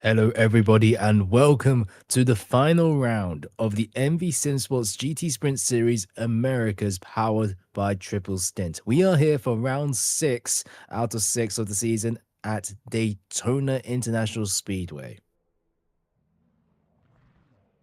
Hello, everybody, and welcome to the final round of the MV Simsports GT Sprint Series Americas powered by Triple Stint. We are here for round 6 out of 6 of the season at Daytona International Speedway.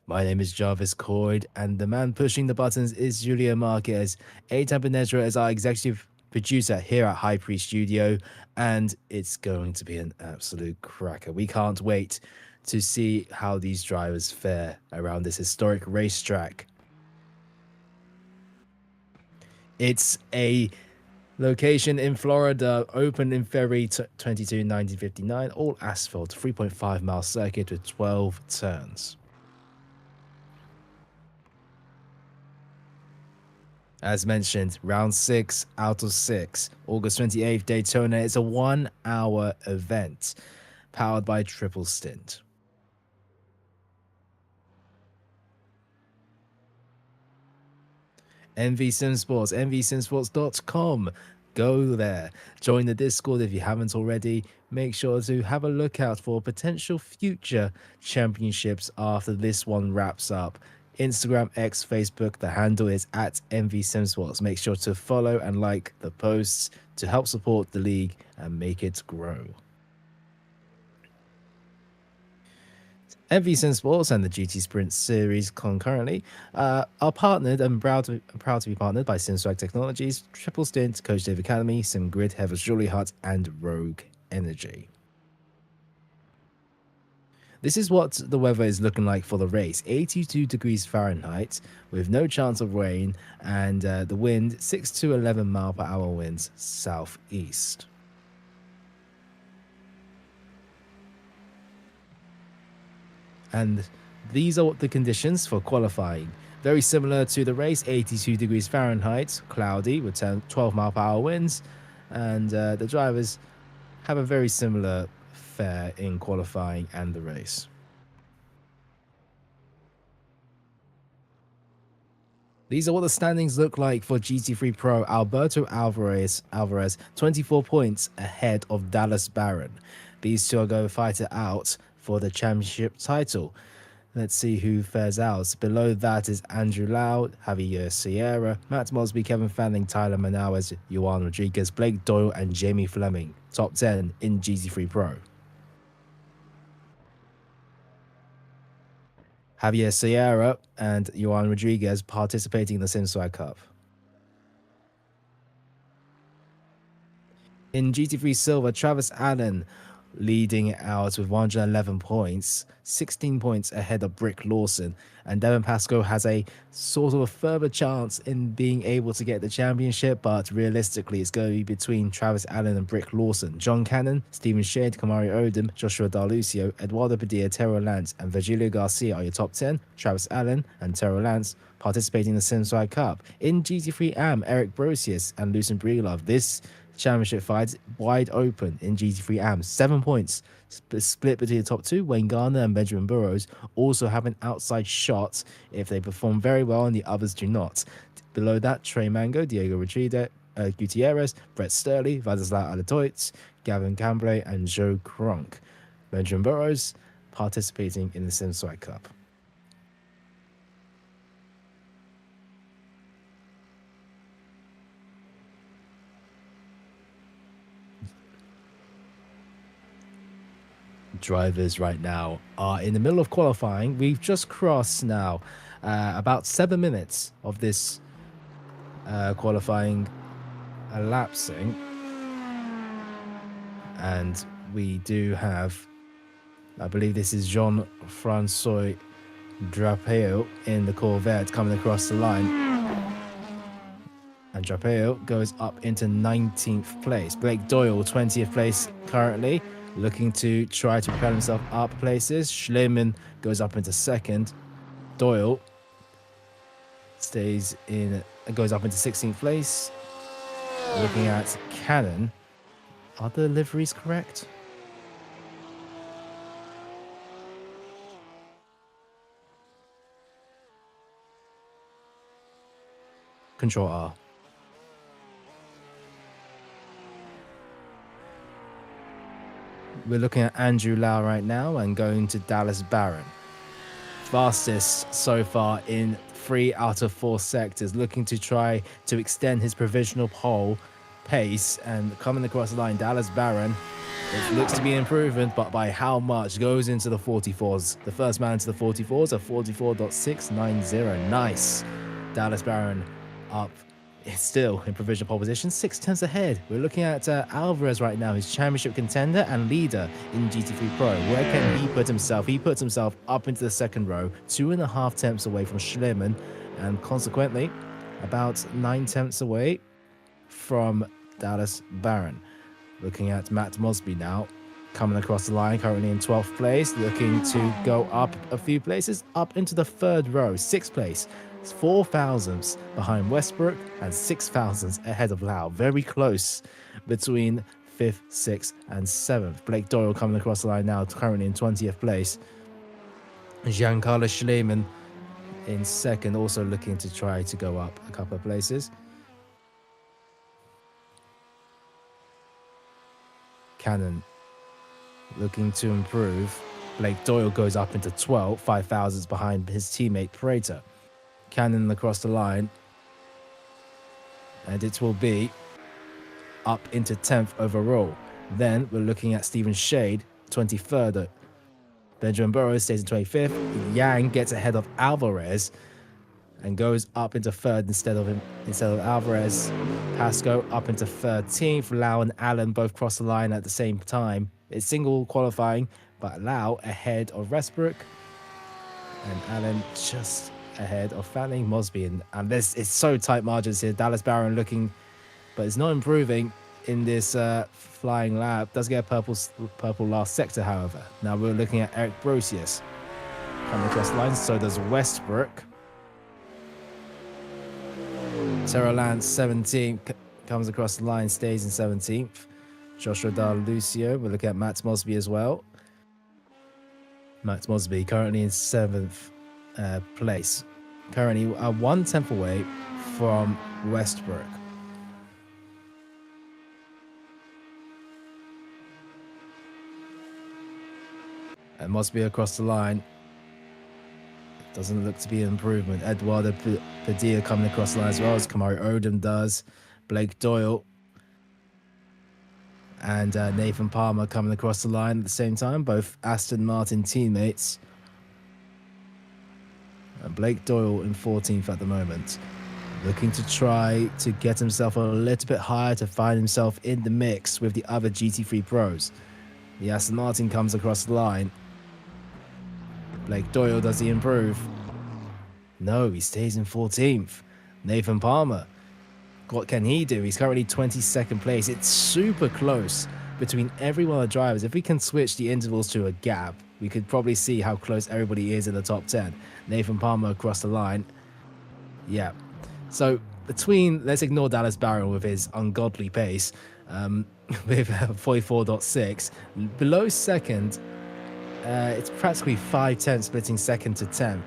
My name is Jarvis Coyd, and the man pushing the buttons is Julia Marquez. Eitan Benesra is our executive producer here at HyPrix Studio, and it's going to be an absolute cracker. We can't wait to see how these drivers fare around this historic racetrack. It's a location in Florida, opened in February 22, 1959, all asphalt, 3.5-mile circuit with 12 turns. As mentioned, round 6 out of 6, August 28th, Daytona. It's a 1-hour event powered by Triple Stint. MV Simsports, mvsimsports.com. Go there. Join the Discord if you haven't already. Make sure to have a look out for potential future championships after this one wraps up. Instagram, X, Facebook, the handle is at MV Simsports. Make sure to follow and like the posts to help support the league and make it grow. MV Simsports and the GT Sprint Series concurrently are partnered and proud to be partnered by SimSwag Technologies, Triple Stint, Coach Dave Academy, SimGrid, Heaven's Jewelry Hut, and Rogue Energy. This is what the weather is looking like for the race. 82 degrees Fahrenheit with no chance of rain, and the wind 6 to 11 mile per hour winds southeast. And these are the conditions for qualifying. Very similar to the race, 82 degrees Fahrenheit, cloudy with 12 mile per hour winds, and the drivers have a very similar fare in qualifying and the race. These are what the standings look like for GT3 Pro. Alberto Alvarez, 24 points ahead of Dallas Barron. These two are going to fight it out for the championship title. Let's see who fares out. Below that is Andrew Lau, Javier Sierra, Matt Mosby, Kevin Fanning, Tyler Manauez, Juan Rodriguez, Blake Doyle, and Jamie Fleming. Top 10 in GT3 Pro. Javier Sierra and Juan Rodriguez participating in the SimSwag Cup. In GT3 Silver, Travis Allen leading out with 111 points, 16 points ahead of Brick Lawson, and Devin Pascoe has a sort of a further chance in being able to get the championship, but realistically it's going to be between Travis Allen and Brick Lawson. John Cannon, Stephen Shade, Kamari Odom, Joshua D'Arlucio, Eduardo Padilla, Tero Lance, and Virgilio Garcia are your top 10. Travis Allen and Tero Lance participating in the SimSwag Cup. In GT3 AM, Eric Brosius and Lucien Breelove. This championship fight wide open in GT3 AM. 7 points split between the top two. Wayne Garner and Benjamin Burrows also have an outside shot if they perform very well and the others do not. Below that, Trey Mango, Diego Gutierrez, Brett Sturley, Vladislav Alatoitz, Gavin Cambray, and Joe Kronk. Benjamin Burrows participating in the SimSwag Cup. Drivers right now are in the middle of qualifying. We've just crossed now about 7 minutes of this qualifying elapsing, and we do have, I believe this is Jean-Francois Drapeo in the Corvette coming across the line, and Drapeo goes up into 19th place. Blake Doyle 20th place currently, looking to try to propel himself up places. Schleman goes up into second. Doyle goes up into 16th place. Looking at Cannon. Are the liveries correct? Control R. We're looking at Andrew Lau right now and going to Dallas Barron. Fastest so far in 3 out of 4 sectors, looking to try to extend his provisional pole pace. And coming across the line, Dallas Barron, it looks to be an improvement, but by how much? Goes into the 44s. The first man into the 44s, a 44.690. Nice. Dallas Barron up. It's still in provisional pole position, 6 tenths ahead. We're looking at Alvarez right now, his championship contender and leader in GT3 Pro. Where can he put himself? He puts himself up into the second row, 2.5 tenths away from Schleman, and consequently, about 9 tenths away from Dallas Barron. Looking at Matt Mosby now, coming across the line, currently in 12th place, looking to go up a few places, up into the 3rd row, 6th place. 4 thousandths behind Westbrook and 6 thousandths ahead of Lau. Very close between 5th, 6th, and 7th. Blake Doyle coming across the line now, currently in 20th place. Giancarlo Schleman in 2nd, also looking to try to go up a couple of places. Cannon looking to improve. Blake Doyle goes up into 12th, 5 thousandths behind his teammate Prater. Cannon across the line, and it will be up into 10th overall. Then we're looking at Stephen Shade, 23rd. Benjamin Burrows stays in 25th. Yang gets ahead of Alvarez and goes up into 3rd instead of Alvarez. Pascoe up into 13th. Lau and Allen both cross the line at the same time. It's single qualifying, but Lau ahead of Westbrook and Allen just ahead of Fanning, Mosby, and this is so tight margins here. Dallas Barron looking, but it's not improving in this flying lap. Does get a purple last sector, however. Now we're looking at Eric Brosius coming across the line. So does Westbrook. Terra Lance 17th comes across the line, stays in 17th. Joshua D'Lucio. We're looking at Matt Mosby as well. Matt Mosby currently in 7th place, currently 1 tenth away from Westbrook. And Mosby across the line. Doesn't look to be an improvement. Eduardo Padilla coming across the line as well as Kamari Odom does. Blake Doyle and Nathan Palmer coming across the line at the same time, both Aston Martin teammates. And Blake Doyle in 14th at the moment, looking to try to get himself a little bit higher to find himself in the mix with the other GT3 pros. The Aston Martin comes across the line. Blake Doyle, does he improve? No, he stays in 14th. Nathan Palmer, what can he do? He's currently 22nd place. It's super close between every one of the drivers. If we can switch the intervals to a gap, we could probably see how close everybody is in the top 10. Nathan Palmer across the line. Yeah. So between, let's ignore Dallas Barron with his ungodly pace, with 44.6. Below second, it's practically 5 tenths splitting 2nd to 10th.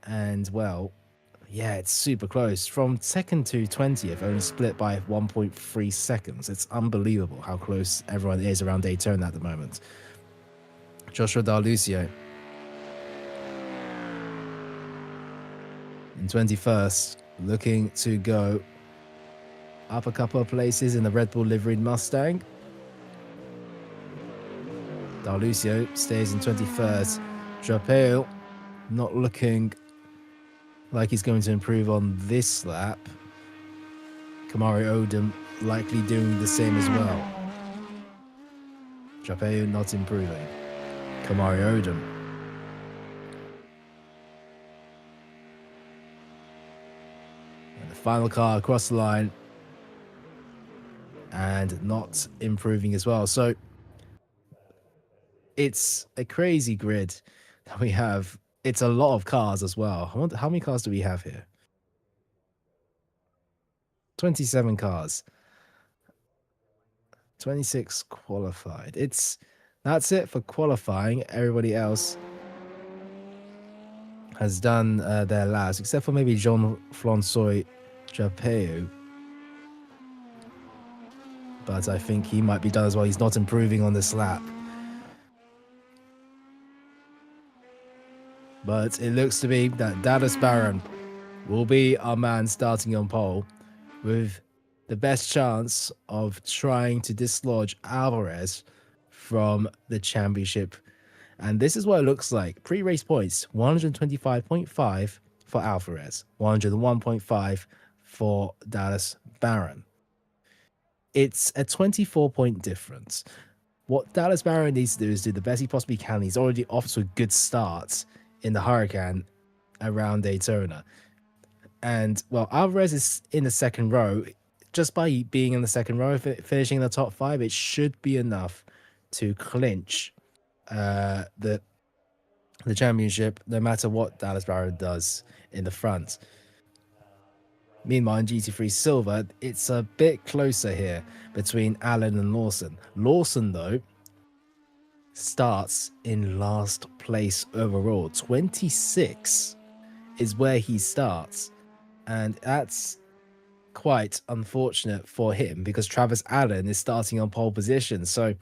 And well, yeah, it's super close. From 2nd to 20th, only split by 1.3 seconds. It's unbelievable how close everyone is around Daytona at the moment. Joshua D'Lucio in 21st, looking to go up a couple of places in the Red Bull liveried Mustang. D'Lucio stays in 21st. Drapel not looking like he's going to improve on this lap. Kamari Odom likely doing the same as well. Drapel not improving. Kamari Odom. And the final car across the line. And not improving as well. So it's a crazy grid that we have. It's a lot of cars as well. I wonder, how many cars do we have here? 27 cars. 26 qualified. That's it for qualifying. Everybody else has done their laps, except for maybe Jean-François Japeu. But I think he might be done as well. He's not improving on this lap. But it looks to be that Dallas Barron will be our man starting on pole with the best chance of trying to dislodge Alvarez from the championship. And this is what it looks like. Pre-race points, 125.5 for Alvarez, 101.5 for Dallas Barron. It's a 24-point difference. What Dallas Barron needs to do is do the best he possibly can. He's already off to a good start in the Hurricane around Daytona. And, well, Alvarez is in the second row. Just by being in the second row, finishing in the top 5, it should be enough to clinch the championship, no matter what Dallas Barron does in the front. Meanwhile, in GT3 Silver, it's a bit closer here between Allen and Lawson. Lawson, though, starts in last place overall. 26 is where he starts. And that's quite unfortunate for him because Travis Allen is starting on pole position. So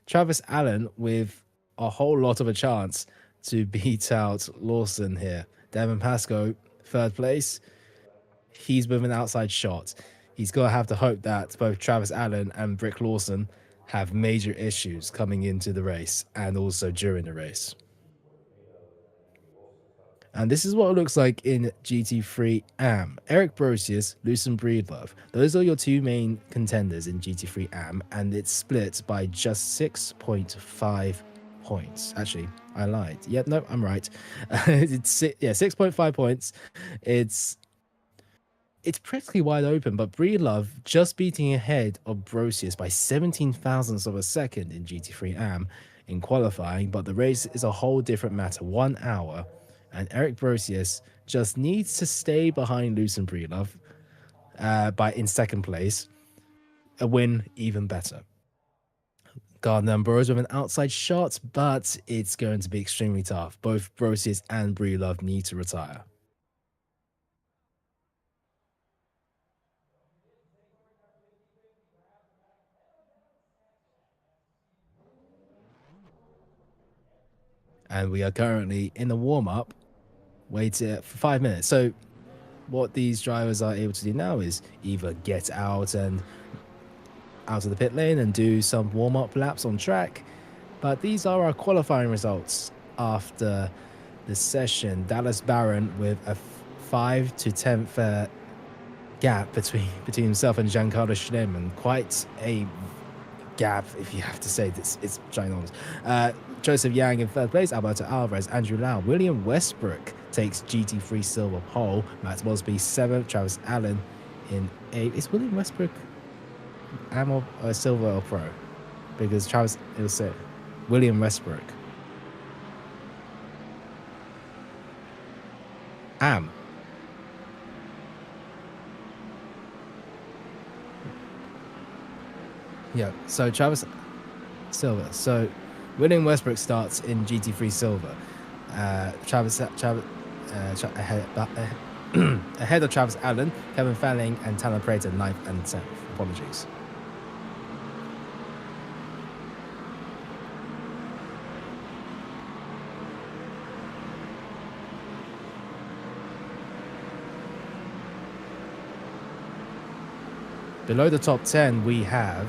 Travis Allen with a whole lot of a chance to beat out Lawson here. Devin Pascoe, third place. He's with an outside shot. He's going to have to hope that both Travis Allen and Brick Lawson have major issues coming into the race and also during the race. And this is what it looks like in GT3 AM. Eric Brosius, Lucien Breedlove. Those are your two main contenders in GT3 AM, and it's split by just 6.5 points. Actually, I lied. Yep, no, I'm right. It's 6.5 points. It's practically wide open, but Breedlove just beating ahead of Brosius by 17 thousandths of a second in GT3 AM in qualifying, but the race is a whole different matter. 1 hour. And Eric Brosius just needs to stay behind Lucien Breedlove in second place. A win, even better. Gardner and Burrows with an outside shot, but it's going to be extremely tough. Both Brosius and Breedlove need to retire. And we are currently in the warm-up, waiting for 5 minutes. So what these drivers are able to do now is either get out of the pit lane and do some warm-up laps on track. But these are our qualifying results after the session. Dallas Barron with a 5 to 10th gap between himself and Giancarlo Schneemann. Quite a gap, if you have to say this. It's ginormous. Joseph Yang in third place, Alberto Alvarez, Andrew Lau, William Westbrook takes GT3 Silver pole, Matt Mosby 7th, Travis Allen in 8th. Is William Westbrook AM or Silver or Pro? Because Travis, it will say William Westbrook. AM. Yeah, so Travis Silver. So William Westbrook starts in GT3 Silver. Ahead of Travis Allen, Kevin Fanning, and Tanner Prater 9th and 10th. Apologies. Below the top 10, we have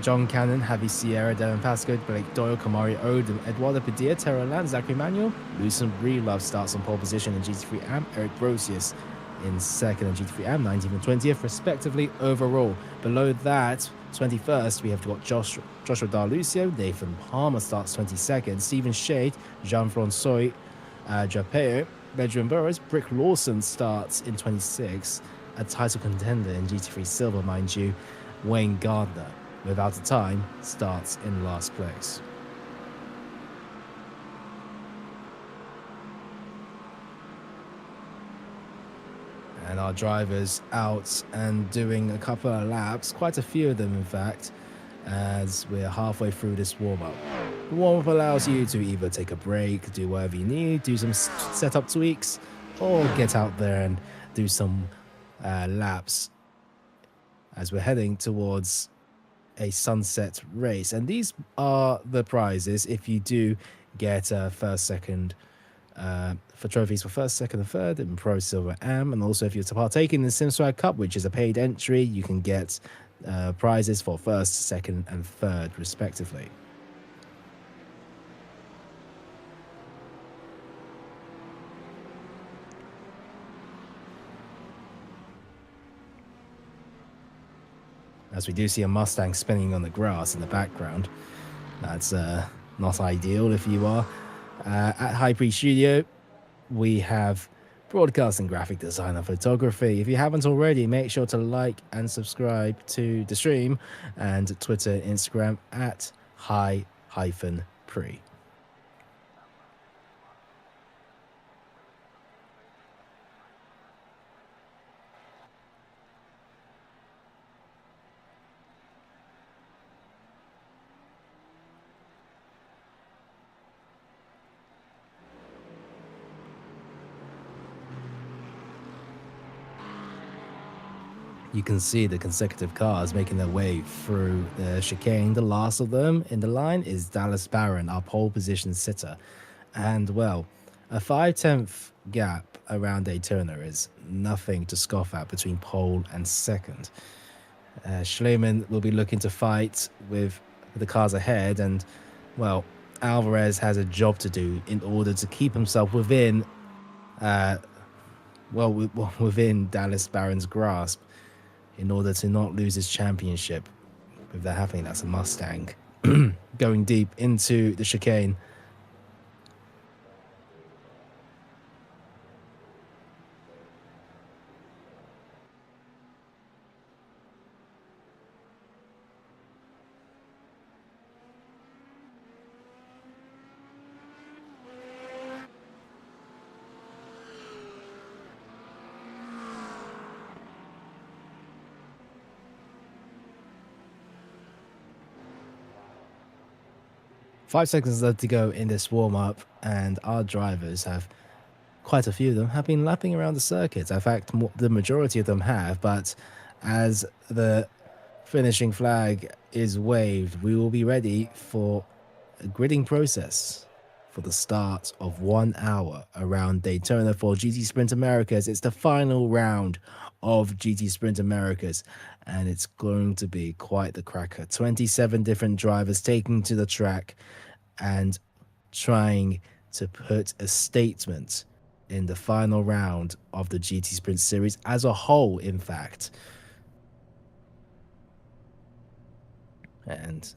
John Cannon, Javi Sierra, Devin Pascoe, Blake Doyle, Kamari Odom, Eduardo Padilla, Terra Land, Zachary Manuel. Lucien Breedlove starts on pole position in GT3 AM. Eric Brosius in second in GT3 AM, 19th and 20th, respectively, overall. Below that, 21st, we have got Joshua D'Arlucio. Nathan Palmer starts 22nd. Stephen Shade, Jean-François Japeo, Benjamin Burrows. Brick Lawson starts in 26th. A title contender in GT3 Silver, mind you. Wayne Gardner, without a time, starts in last place. And our drivers out and doing a couple of laps, quite a few of them in fact, as we're halfway through this warm-up. The warm-up allows you to either take a break, do whatever you need, do some setup tweaks, or get out there and do some laps as we're heading towards a sunset race. And these are the prizes if you do get first, second, for trophies for first, second, and third in Pro, Silver, Am. And also, if you're to partake in the SimSwag Cup, which is a paid entry, you can get prizes for first, second, and third, respectively. As we do see a Mustang spinning on the grass in the background. That's not ideal if you are at HyPrix Studio. We have broadcast and graphic design and photography. If you haven't already, make sure to like and subscribe to the stream and Twitter and Instagram at Hy-Pri. You can see the consecutive cars making their way through the chicane. The last of them in the line is Dallas Barron, our pole position sitter. And, well, a 5/10 gap around Daytona is nothing to scoff at between pole and second. Schleman will be looking to fight with the cars ahead. And, well, Alvarez has a job to do in order to keep himself within, within Dallas Barron's grasp, in order to not lose his championship. With that happening, that's a Mustang going deep into the chicane. Five seconds left to go in this warm-up, and our drivers have, quite a few of them, have been lapping around the circuit. In fact, the majority of them have, but as the finishing flag is waved, we will be ready for a gridding process for the start of 1 hour around Daytona for GT Sprint Americas. It's the final round of GT Sprint Americas, and it's going to be quite the cracker. 27 different drivers taking to the track and trying to put a statement in the final round of the GT Sprint Series as a whole, in fact. And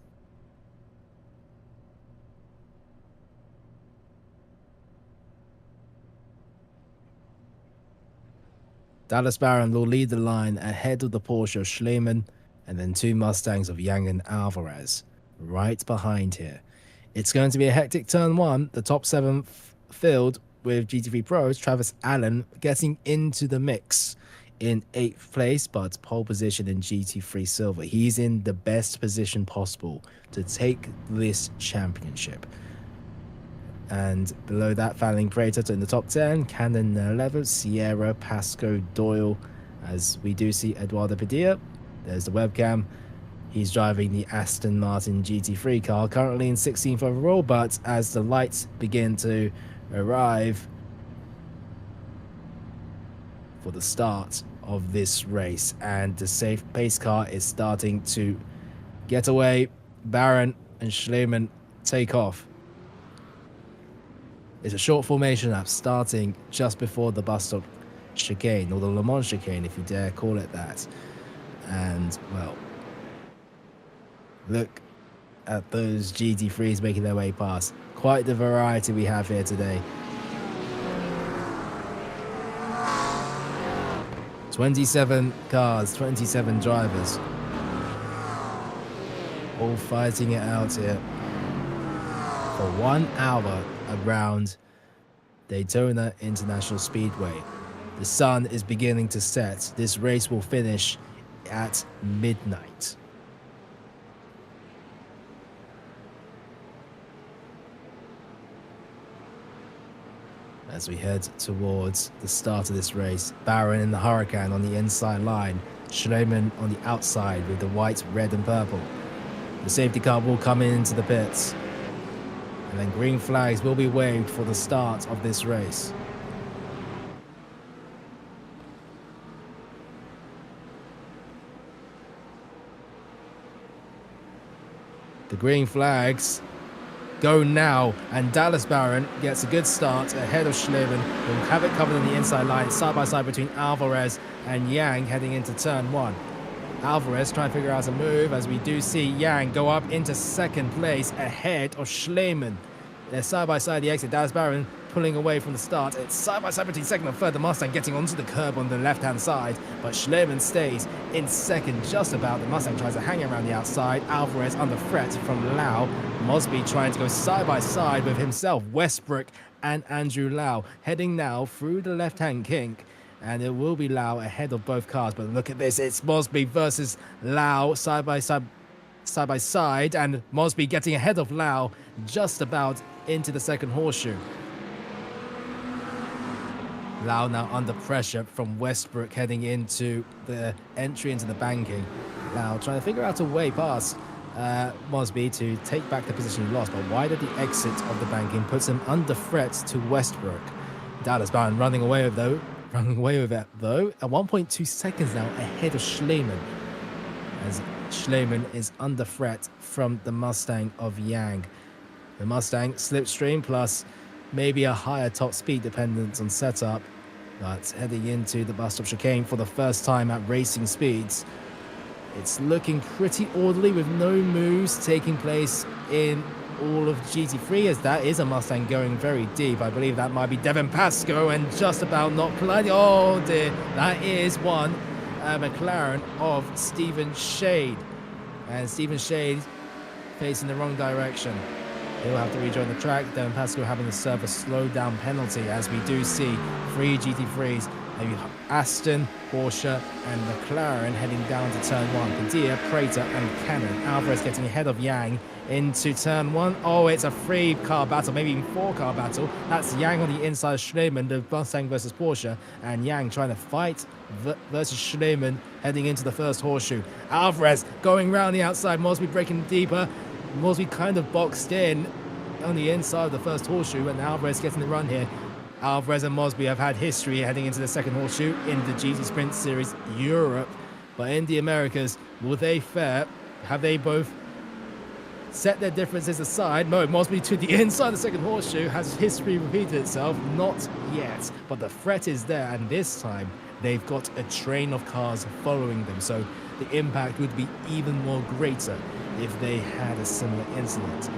Dallas Barron will lead the line ahead of the Porsche of Schleman, and then two Mustangs of Yang and Alvarez right behind here. It's going to be a hectic turn one. The top seven filled with GT3 pros. Travis Allen getting into the mix in 8th place, but pole position in GT3 Silver. He's in the best position possible to take this championship. And below that, Fanning Prater in the top 10, Cannon 11, Sierra, Pasco, Doyle, as we do see Eduardo Padilla. There's the webcam. He's driving the Aston Martin GT3 car, currently in 16th overall, but as the lights begin to arrive for the start of this race, and the safe pace car is starting to get away, Barron and Schleman take off. It's a short formation lap starting just before the bus stop chicane, or the Le Mans chicane, if you dare call it that. And, well, look at those GT3s making their way past. Quite the variety we have here today. 27 cars, 27 drivers, all fighting it out here for 1 hour around Daytona International Speedway. The sun is beginning to set. This race will finish at midnight. As we head towards the start of this race, Barron in the Huracan on the inside line, Schleman on the outside with the white, red and purple. The safety car will come into the pits. And then green flags will be waved for the start of this race. The green flags go now, and Dallas Baron gets a good start ahead of Schleven. We'll have it covered on the inside line, side by side between Alvarez and Yang heading into turn 1. Alvarez trying to figure out a move, as we do see Yang go up into second place ahead of Schleman. They're side by side the exit. Dallas Baron pulling away from the start. It's side by side between second and third. The Mustang getting onto the curb on the left-hand side, but Schleman stays in second just about. The Mustang tries to hang around the outside. Alvarez under threat from Lau. Mosby trying to go side by side with himself, Westbrook and Andrew Lau, heading now through the left-hand kink. And it will be Lau ahead of both cars. But look at this. It's Mosby versus Lau side by side, and Mosby getting ahead of Lau just about into the second horseshoe. Lau now under pressure from Westbrook heading into the entry into the banking. Lau trying to figure out a way past Mosby to take back the position he lost, but wide at the exit of the banking puts him under threat to Westbrook. Dallas Baron running away with it though, at 1.2 seconds now ahead of Schleman, as Schleman is under threat from the Mustang of Yang. The Mustang slipstream plus maybe a higher top speed dependence on setup, but heading into the bus stop chicane for the first time at racing speeds. It's looking pretty orderly with no moves taking place in all of GT3, as that is a Mustang going very deep. I believe that might be Devin Pascoe and just about not colliding. Oh dear, that is one McLaren of Stephen Shade, and Stephen Shade facing the wrong direction. He'll have to rejoin the track. Devin Pascoe having to serve a slow down penalty, as we do see 3 GT3s, maybe Aston, Porsche and McLaren heading down to turn 1. Padilla, Prater and Cannon. Alvarez getting ahead of Yang into turn 1. Oh, it's a 3-car battle, maybe even 4-car battle. That's Yang on the inside of Schleman, the Mustang versus Porsche, and Yang trying to fight versus Schleman heading into the first horseshoe. Alvarez going round the outside, Mosby breaking deeper. Mosby kind of boxed in on the inside of the first horseshoe, and Alvarez getting the run here. Alvarez and Mosby have had history heading into the second horseshoe in the GT Sprint Series Europe, but in the Americas, will they fare? Have they both set their differences aside? No, Mosby to the inside of the second horseshoe. Has history repeated itself? Not yet, but the threat is there, and this time they've got a train of cars following them, so the impact would be even more greater if they had a similar incident.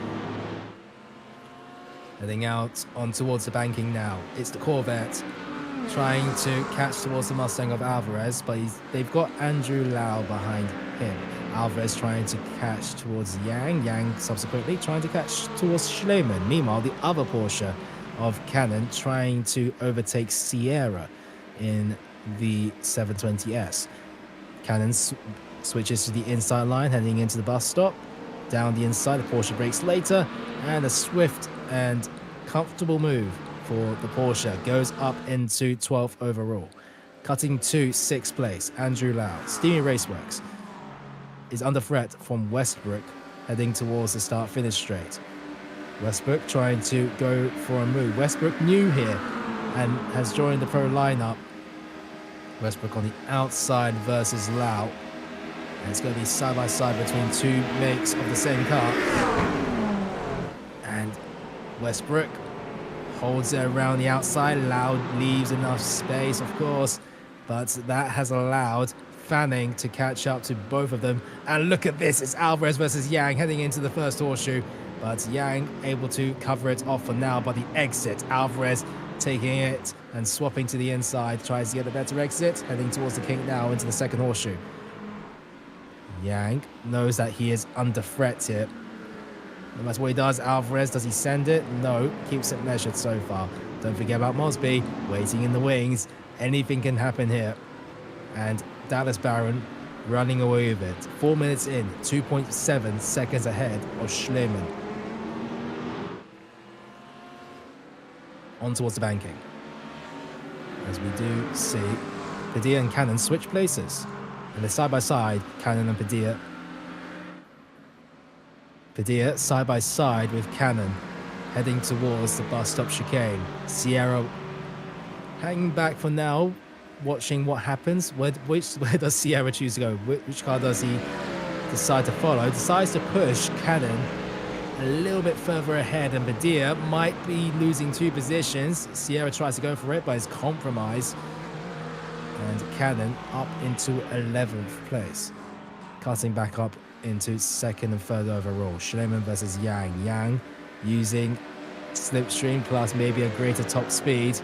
Heading out on towards the banking now. It's the Corvette trying to catch towards the Mustang of Alvarez, but they've got Andrew Lau behind him. Alvarez trying to catch towards Yang. Yang subsequently trying to catch towards Schleman. Meanwhile, the other Porsche of Cannon trying to overtake Sierra in the 720S. Cannon switches to the inside line, heading into the bus stop. Down the inside, the Porsche brakes later, and a swift and comfortable move for the Porsche goes up into 12th overall. Cutting to 6th place, Andrew Lau. Steamy Raceworks is under threat from Westbrook, heading towards the start-finish straight. Westbrook trying to go for a move. Westbrook new here and has joined the pro lineup. Westbrook on the outside versus Lau. And it's going to be side-by-side between 2 makes of the same car. And Westbrook holds it around the outside. Lau leaves enough space, of course, but that has allowed Fanning to catch up to both of them. And look at this, it's Alvarez versus Yang heading into the first horseshoe, but Yang able to cover it off for now by the exit. Alvarez taking it and swapping to the inside, tries to get a better exit, heading towards the kink now into the second horseshoe. Yang knows that he is under threat here. No matter what he does, Alvarez, does he send it? No, keeps it measured so far. Don't forget about Mosby, waiting in the wings. Anything can happen here. And Dallas Baron running away with it. 4 minutes in, 2.7 seconds ahead of Schleman. On towards the banking. As we do see Padilla and Cannon switch places. And they're side by side, Cannon and Padilla. Padilla side by side with Cannon. heading towards the bus stop chicane. Sierra hanging back for now, watching what happens. Where does Sierra choose to go? Which car does he decide to follow? Decides to push Cannon a little bit further ahead, and Badia might be losing 2 positions. Sierra tries to go for it, but is compromised. And Cannon up into 11th place, cutting back up into 2nd and 3rd overall. Schleman versus Yang. Yang using slipstream plus maybe a greater top speed.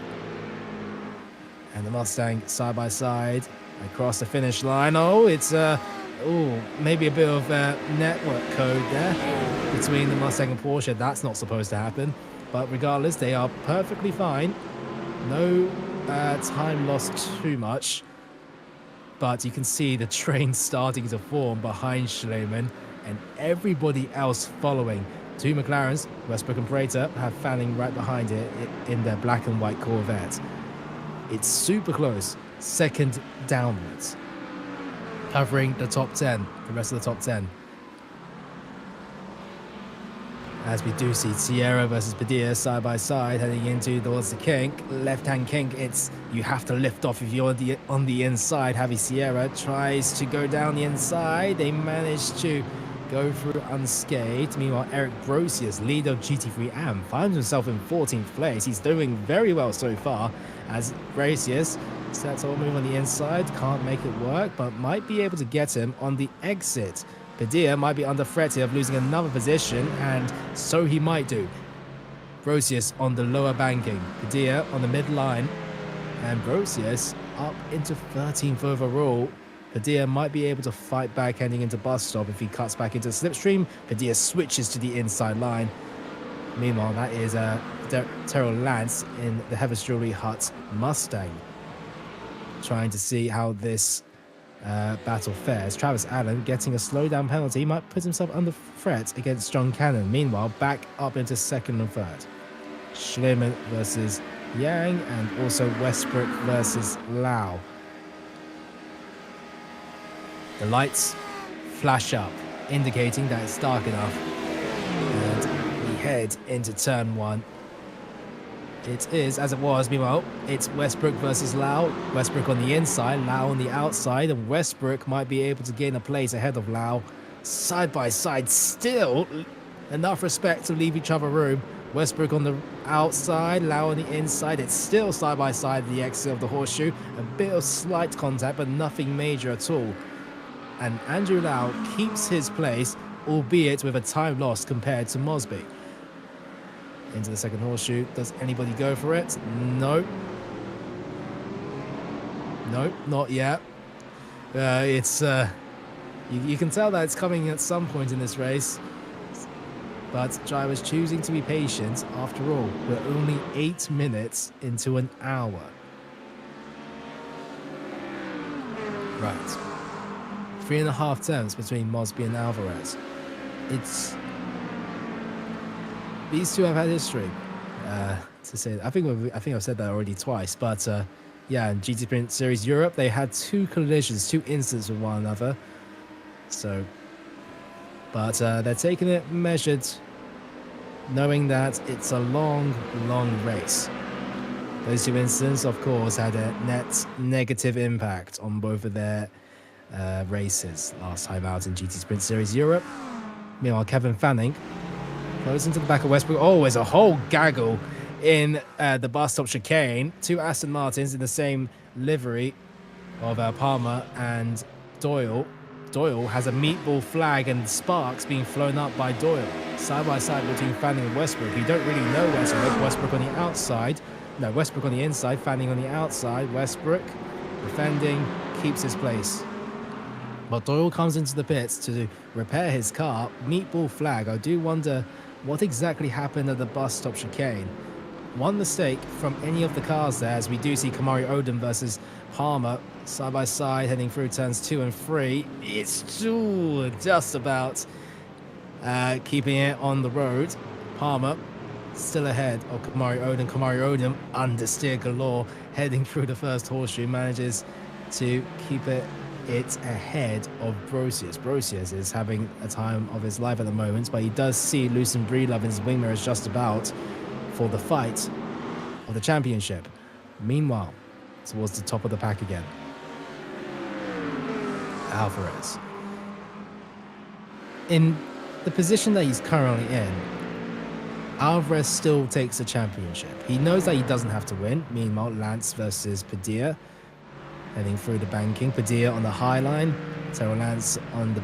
And the Mustang side by side across the finish line. Oh, it's maybe a bit of network code there between the Mustang and Porsche. That's not supposed to happen. But regardless, they are perfectly fine. No time lost too much. But you can see the train starting to form behind Schleman and everybody else following. 2 McLarens, Westbrook and Prater, have Fanning right behind it in their black and white Corvette. It's super close, 2nd downwards, covering the top 10, the rest of the top 10. As we do see Sierra versus Padilla side by side, heading into towards the kink, left-hand kink. You have to lift off if you're on the inside. Javi Sierra tries to go down the inside. They manage to go through unscathed. Meanwhile, Eric Brosius, leader of GT3 AM, finds himself in 14th place. He's doing very well so far, as Brosius sets a move on the inside, can't make it work, but might be able to get him on the exit. Padilla might be under threat here of losing another position, and so he might do. Brosius on the lower banking, Padilla on the mid-line, and Brosius up into 13th overall. Padilla might be able to fight back heading into bus stop if he cuts back into the slipstream. Padilla switches to the inside line. Meanwhile, that is Terrell Lance in the Heaven's Jewelry Hut Mustang, trying to see how this battle fares. Travis Allen getting a slowdown penalty might put himself under threat against John Cannon. Meanwhile, back up into 2nd and 3rd. Schleman versus Yang, and also Westbrook versus Lau. The lights flash up, indicating that it's dark enough, and we head into turn 1. It is, as it was, meanwhile, it's Westbrook versus Lau. Westbrook on the inside, Lau on the outside, and Westbrook might be able to gain a place ahead of Lau. Side by side, still enough respect to leave each other room. Westbrook on the outside, Lau on the inside. It's still side by side the exit of the horseshoe. A bit of slight contact, but nothing major at all. And Andrew Lau keeps his place, albeit with a time loss compared to Mosby. Into the 2nd horseshoe. Does anybody go for it? No. No, not yet. You can tell that it's coming at some point in this race. But drivers choosing to be patient. After all, we're only 8 minutes into an hour. Right. 3.5 turns between Mosby and Alvarez. These two have had history. To say, I think I've said that already twice. But yeah, in GT Sprint Series Europe, they had 2 collisions, 2 incidents with one another. So, but they're taking it measured, knowing that it's a long, long race. Those 2 incidents, of course, had a net negative impact on both of their races last time out in GT Sprint Series Europe. Meanwhile, Kevin Fanning goes into the back of Westbrook. Oh, there's a whole gaggle in the bus stop chicane. 2 Aston Martins in the same livery of Palmer and Doyle. Doyle has a meatball flag and sparks being flown up by Doyle. Side by side between Fanning and Westbrook. You don't really know Westbrook. Westbrook on the outside. No, Westbrook on the inside. Fanning on the outside. Westbrook defending, keeps his place. But Doyle comes into the pits to repair his car. Meatball flag. I do wonder what exactly happened at the bus stop chicane. One mistake from any of the cars there, as we do see Kamari Odom versus Palmer side by side heading through turns 2 and 3. It's just about keeping it on the road. Palmer still ahead of Kamari Odom. Kamari Odom understeer galore heading through the first horseshoe, manages to keep it it ahead of Brosius. Brosius is having a time of his life at the moment, but he does see Lucien Breedlove in his wing mirrors just about for the fight of the championship. Meanwhile, towards the top of the pack again, Alvarez. In the position that he's currently in, Alvarez still takes the championship. He knows that he doesn't have to win. Meanwhile, Lance versus Padilla heading through the banking. Padilla on the high line, Terrell Lance on the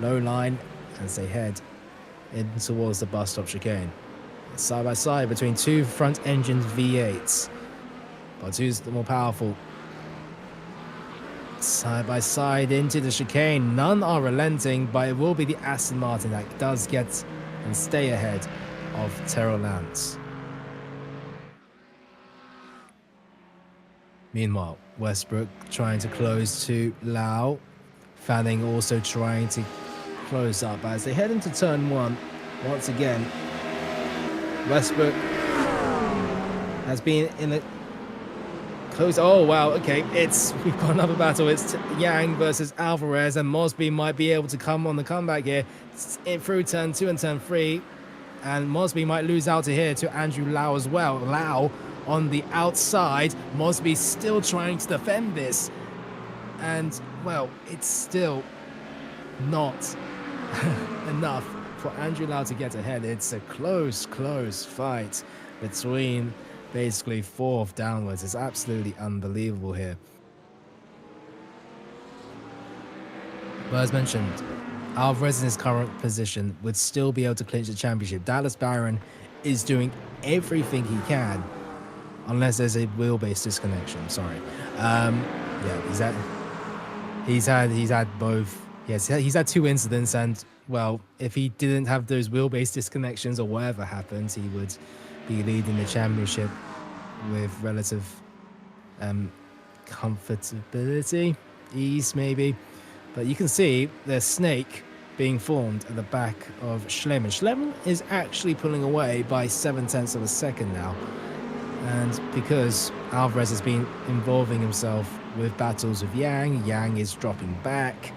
low line as they head in towards the bus stop chicane. Side by side between two front engine V8s, but who's the more powerful? Side by side into the chicane. None are relenting, but it will be the Aston Martin that does get and stay ahead of Terrell Lance. Meanwhile, Westbrook trying to close to Lau. Fanning also trying to close up as they head into turn one. Once again, Westbrook has been in a close. Oh, wow. Okay, we've got another battle. It's Yang versus Alvarez, and Mosby might be able to come on the comeback here through turn 2 and turn 3. And Mosby might lose out to here to Andrew Lau as well. Lau on the outside. Mosby still trying to defend this. And, well, it's still not enough for Andrew Lau to get ahead. It's a close fight between basically 4th downwards. It's absolutely unbelievable here. But as mentioned, Alvarez in his current position would still be able to clinch the championship. Dallas Barron is doing everything he can, unless there's a wheelbase disconnection. Sorry. Yeah, he's had both. Yes, he's had 2 incidents, and well, if he didn't have those wheelbase disconnections or whatever happens, he would be leading the championship with relative comfortability, ease maybe. But you can see there's snake being formed at the back of Schlemmer. Schlemmer is actually pulling away by 0.7 of a second now. And because Alvarez has been involving himself with battles with Yang, Yang is dropping back.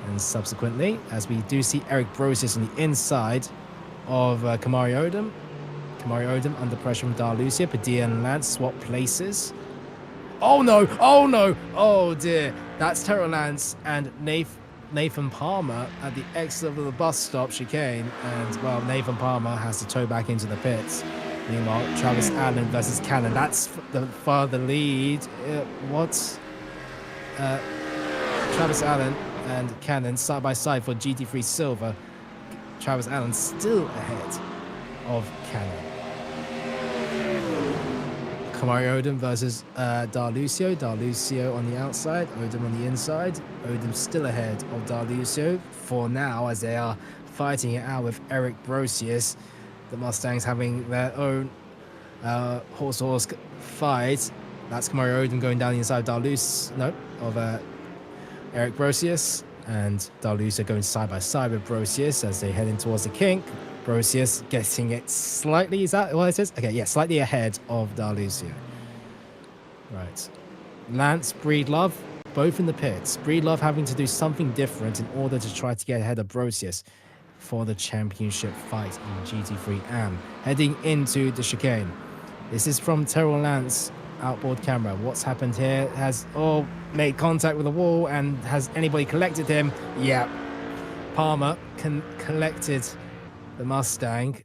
And subsequently, as we do see Eric Brosius on the inside of Kamari Odom. Kamari Odom under pressure from Darlucia. Padilla and Lance swap places. Oh no! Oh no! Oh dear! That's Terrell Lance and Nathan Palmer at the exit of the bus stop chicane. And well, Nathan Palmer has to tow back into the pits. Meanwhile, Travis Allen versus Cannon. That's the farther lead. Travis Allen and Cannon side by side for GT3 Silver. Travis Allen still ahead of Cannon. Kamari Odom versus Darlucio. Darlucio on the outside, Odom on the inside. Odom still ahead of Darlucio for now, as they are fighting it out with Eric Brosius. The Mustangs having their own horse-to-horse fight. That's Kamari Odom going down the inside of Eric Brosius, and Darlucio going side by side with Brosius as they head in towards the kink. Brosius getting it slightly, is that what it is? Okay, yeah, slightly ahead of Darlucio. Right. Lance, Breedlove, both in the pits. Breedlove having to do something different in order to try to get ahead of Brosius for the championship fight in GT3 AM. Heading into the chicane. This is from Terrell Lance outboard camera. What's happened here? Has all made contact with the wall, and has anybody collected him? Yeah. Palmer collected the Mustang,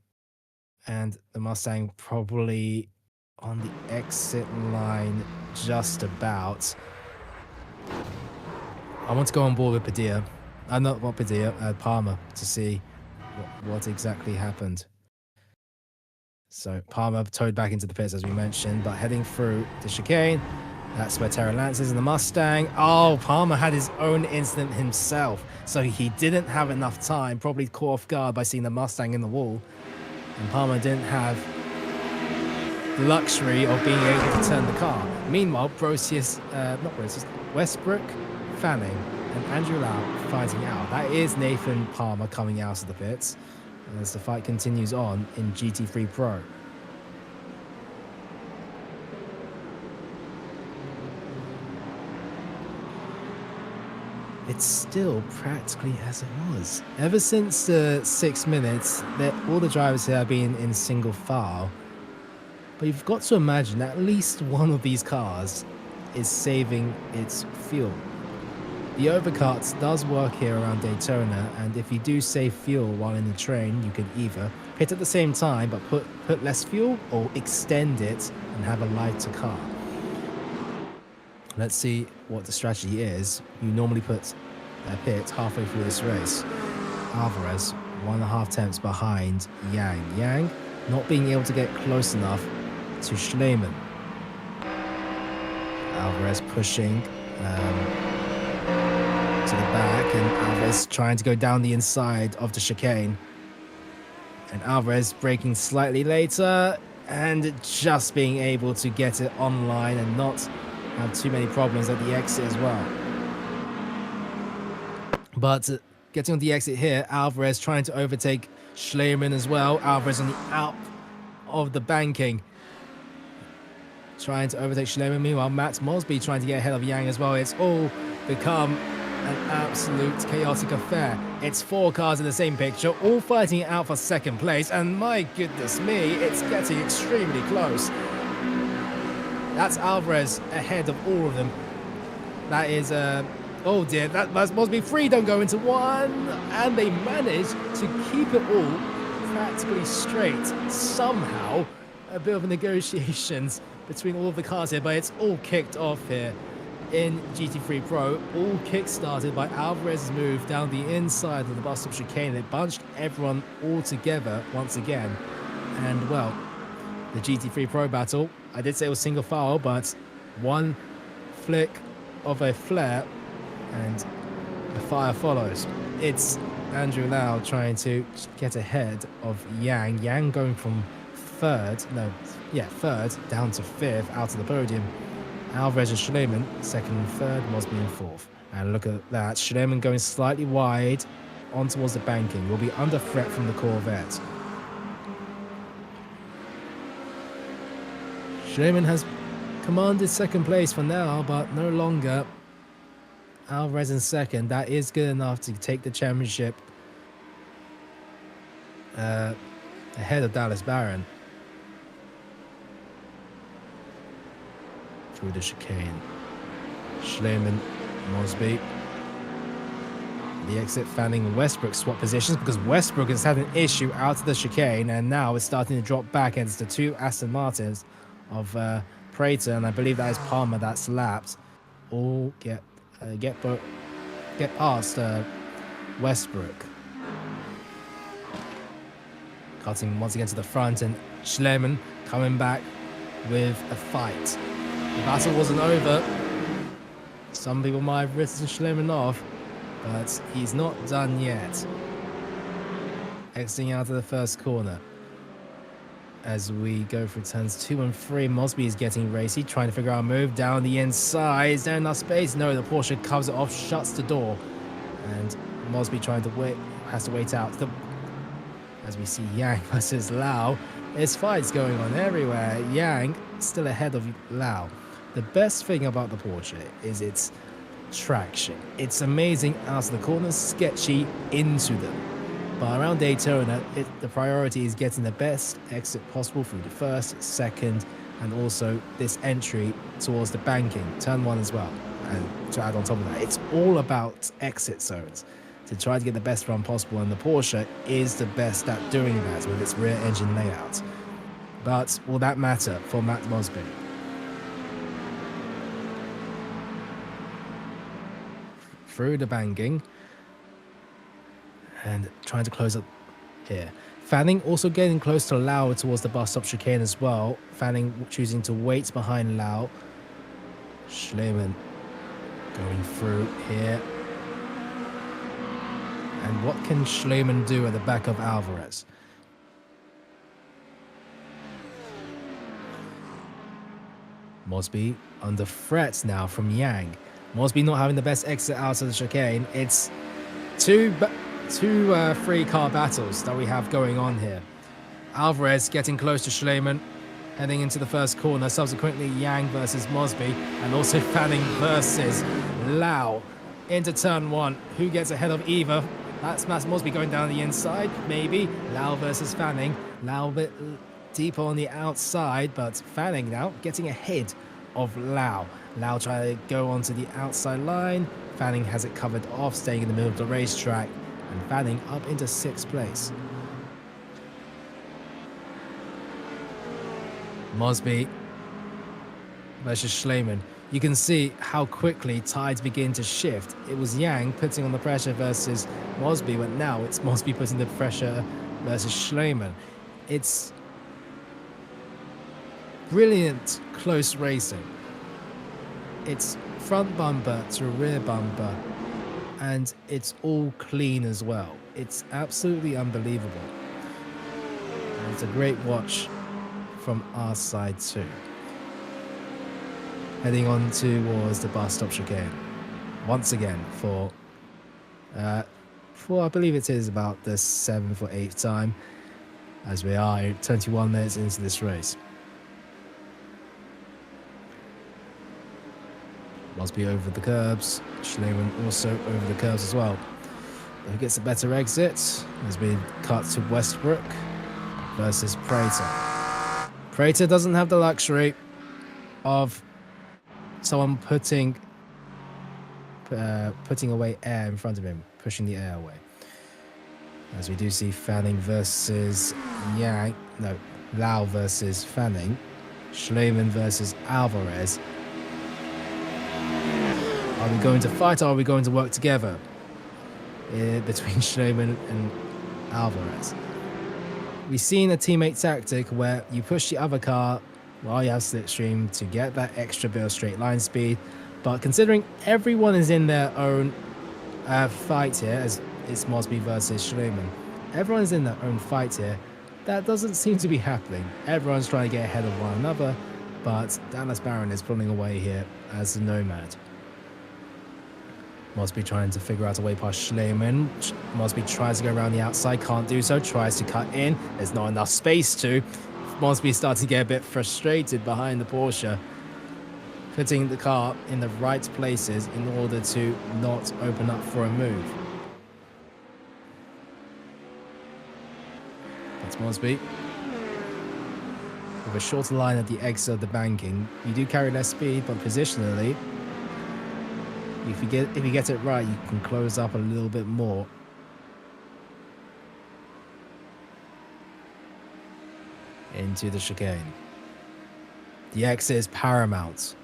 and the Mustang probably on the exit line just about. I want to go on board with Padilla. Not Padilla, Palmer, to see what exactly happened. So Palmer towed back into the pits, as we mentioned, but heading through the chicane. That's where Terrell Lance is in the Mustang. Oh, Palmer had his own incident himself, so he didn't have enough time, probably caught off guard by seeing the Mustang in the wall. And Palmer didn't have the luxury of being able to turn the car. Meanwhile, Westbrook, Fanning, and Andrew Lau fighting out. That is Nathan Palmer coming out of the pits as the fight continues on in GT3 Pro. it's still practically as it was. Ever since the 6 minutes, all the drivers here have been in single file. But you've got to imagine at least one of these cars is saving its fuel. The overcut does work here around Daytona, and if you do save fuel while in the train, you can either pit at the same time but put less fuel, or extend it and have a lighter car. Let's see what the strategy is. You normally put a pit halfway through this race. Alvarez 1.5 tenths behind Yang. Yang not being able to get close enough to Schleman. Alvarez pushing to the back, and Alvarez trying to go down the inside of the chicane. And Alvarez braking slightly later and just being able to get it online and not have too many problems at the exit as well. But getting on the exit here, Alvarez trying to overtake Schleman as well. Alvarez on the out of the banking, trying to overtake Schleman. Meanwhile, Matt Mosby trying to get ahead of Yang as well. It's all become an absolute chaotic affair. It's 4 cars in the same picture, all fighting it out for second place, and my goodness me, it's getting extremely close. That's Alvarez ahead of all of them. That is, oh dear, that must be 3, don't go into 1, and they managed to keep it all practically straight. Somehow, a bit of negotiations between all of the cars here, but it's all kicked off here in GT3 Pro, all kick-started by Alvarez's move down the inside of the bus stop chicane. It bunched everyone all together once again. And, well, the GT3 Pro battle, I did say it was single file, but one flick of a flare and the fire follows. It's Andrew Lau trying to get ahead of Yang. Yang going from third down to 5th out of the podium. Alvarez and Schleman second and third, Mosby in 4th. And look at that, Schleman going slightly wide on towards the banking. Will be under threat from the Corvette. Schleman has commanded second place for now, but no longer. Alvarez in second. That is good enough to take the championship ahead of Dallas Barron. Through the chicane. Schleman, Mosby. The exit, Fanning and Westbrook swap positions because Westbrook has had an issue out of the chicane, and now it's starting to drop back against the 2 Aston Martins of Prater, and I believe that is Palmer that's lapped. All get past Westbrook. Cutting once again to the front, and Schleman coming back with a fight. The battle wasn't over. Some people might have written Schleman off, but he's not done yet. Exiting out of the first corner. As we go through turns 2 and 3, Mosby is getting racy, trying to figure out a move down the inside. Is there enough space? No, the Porsche covers it off, shuts the door. And Mosby trying to wait, has to wait out. As we see Yang versus Lau, there's fights going on everywhere. Yang still ahead of Lau. The best thing about the Porsche is its traction. It's amazing out of the corners, sketchy into them. But around Daytona, the priority is getting the best exit possible through the first, second, and also this entry towards the banking, turn 1 as well. And to add on top of that, it's all about exit zones to try to get the best run possible, and the Porsche is the best at doing that with its rear engine layout. But will that matter for Matt Mosby? Through the banking and trying to close up here. Fanning also getting close to Lau towards the bus stop chicane as well. Fanning choosing to wait behind Lau. Schleman going through here. And what can Schleman do at the back of Alvarez? Mosby under threat now from Yang. Mosby not having the best exit out of the chicane. It's two 3-car battles that we have going on here. Alvarez getting close to Schleman, heading into the first corner. Subsequently, Yang versus Mosby, and also Fanning versus Lau. into turn 1. Who gets ahead of either? That's Mosby going down the inside, maybe. Lau versus Fanning. Lau a bit deeper on the outside, but Fanning now getting ahead of Lau. Lau trying to go onto the outside line. Fanning has it covered off, staying in the middle of the racetrack. And Fanning up into 6th place. Mosby versus Schleman. You can see how quickly tides begin to shift. It was Yang putting on the pressure versus Mosby, but now it's Mosby putting the pressure versus Schleman. It's brilliant close racing. It's front bumper to rear bumper, and it's all clean as well. It's absolutely unbelievable. And it's a great watch from our side too. Heading on towards the bus stop chicane once again for I believe it is about the 7th or 8th time, as we are 21 minutes into this race. Mosby over the curbs, Schleman also over the curbs as well. Who gets a better exit as we cut to Westbrook versus Prater. Prater doesn't have the luxury of someone putting away air in front of him, pushing the air away. As we do see Fanning versus Lau versus Fanning, Schleman versus Alvarez. Are we going to fight, or are we going to work together between Schleman and Alvarez? We've seen a teammate tactic where you push the other car while you have slipstream to get that extra bit of straight line speed, but considering everyone is in their own fight here, as it's Mosby versus Schleman, everyone's in their own fight here, that doesn't seem to be happening. Everyone's trying to get ahead of one another, but Dallas Barron is pulling away here as the nomad. Mosby trying to figure out a way past Schleman. Mosby tries to go around the outside, can't do so, tries to cut in, there's not enough space to. Mosby starting to get a bit frustrated behind the Porsche, putting the car in the right places in order to not open up for a move. That's Mosby. With a shorter line at the exit of the banking, you do carry less speed, but positionally, if you get it right, you can close up a little bit more. Into the chicane. The exit is paramount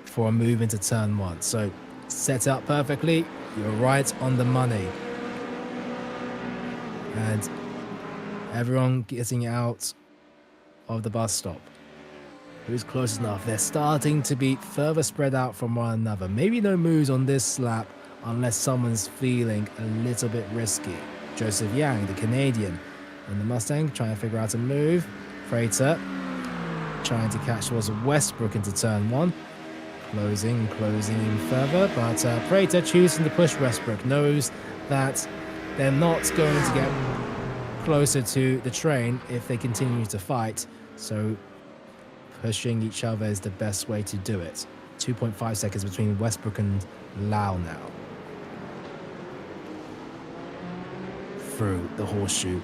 for a move into turn 1. So set up perfectly, you're right on the money. And everyone getting out of the bus stop. Who's close enough? They're starting to be further spread out from one another. Maybe no moves on this lap unless someone's feeling a little bit risky. Joseph Yang, the Canadian, in the Mustang, trying to figure out a move. Prater trying to catch towards Westbrook into turn 1. Closing even further, but Prater choosing to push Westbrook, knows that they're not going to get closer to the train if they continue to fight, so pushing each other is the best way to do it. 2.5 seconds between Westbrook and Lau now. Through the horseshoe.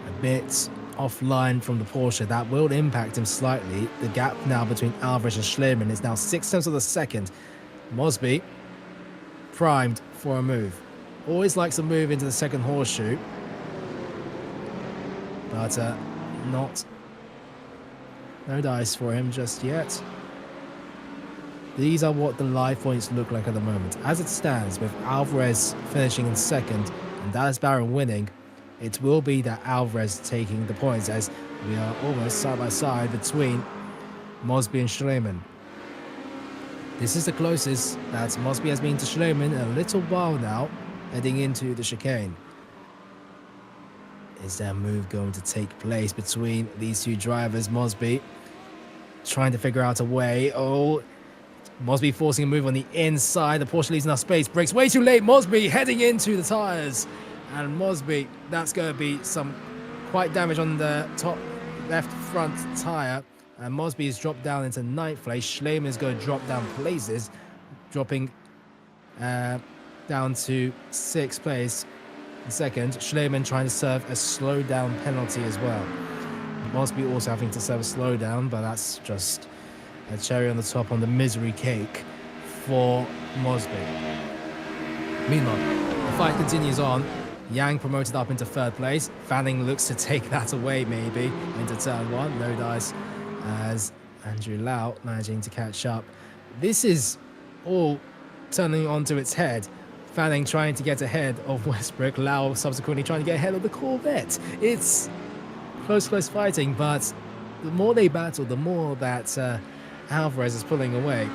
A bit offline from the Porsche, that will impact him slightly. The gap now between Alvarez and Schleman is now 0.6 of a second. Mosby primed for a move. Always likes a move into the second horseshoe, but no dice for him just yet. These are what the live points look like at the moment. As it stands, with Alvarez finishing in second and Dallas Barron winning, it will be that Alvarez taking the points, as we are almost side by side between Mosby and Schleman. This is the closest that Mosby has been to Schleman in a little while now, heading into the chicane. Is there a move going to take place between these two drivers? Mosby trying to figure out a way. Oh, Mosby forcing a move on the inside. The Porsche leaves enough space. Brakes way too late. Mosby heading into the tyres. And Mosby, that's going to be some quite damage on the top left front tyre. And Mosby is dropped down into 9th place. Schleman is going to drop down places, dropping down to 6th place. In second, Schleemann trying to serve a slowdown penalty as well. Mosby also having to serve a slowdown, but that's just a cherry on the top on the misery cake for Mosby. Meanwhile, the fight continues on. Yang promoted up into 3rd place. Fanning looks to take that away maybe into turn 1. No dice as Andrew Lau managing to catch up. This is all turning onto its head. Fanning trying to get ahead of Westbrook. Lau subsequently trying to get ahead of the Corvette. It's close fighting, but the more they battle, the more that Alvarez is pulling away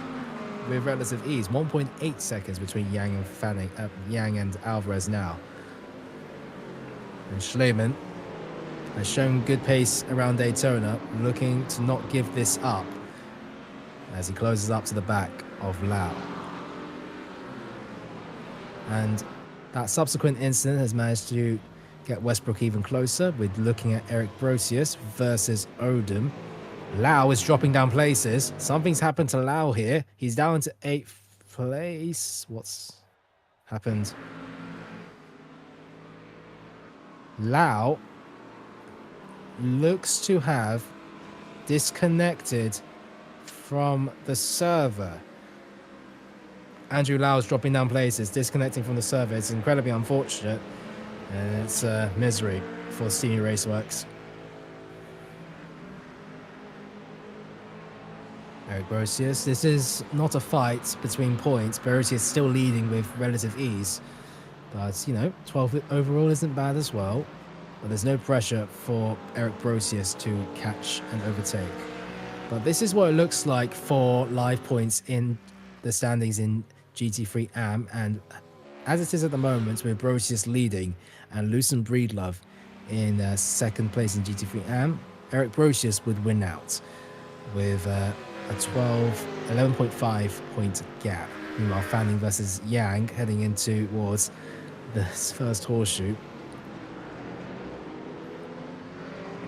with relative ease. 1.8 seconds between Yang and Fanning, Yang and Alvarez now. And Schleemann has shown good pace around Daytona, looking to not give this up as he closes up to the back of Lau. And that subsequent incident has managed to get Westbrook even closer with looking at Eric Brosius versus Odom. Lau is dropping down places. Something's happened to Lau here. He's down to 8th place. What's happened? Lau looks to have disconnected from the server. Andrew Lau's dropping down places, disconnecting from the server. It's incredibly unfortunate, and it's misery for Senior Raceworks. Eric Brosius, this is not a fight between points. Brosius still leading with relative ease, but you know, 12th overall isn't bad as well. But there's no pressure for Eric Brosius to catch and overtake. But this is what it looks like for live points in the standings in GT3 AM, and as it is at the moment with Brosius leading and Lucien Breedlove in 2nd place in GT3 AM, Eric Brosius would win out with a 11.5 point gap. Meanwhile, Fanning versus Yang heading into towards the first horseshoe.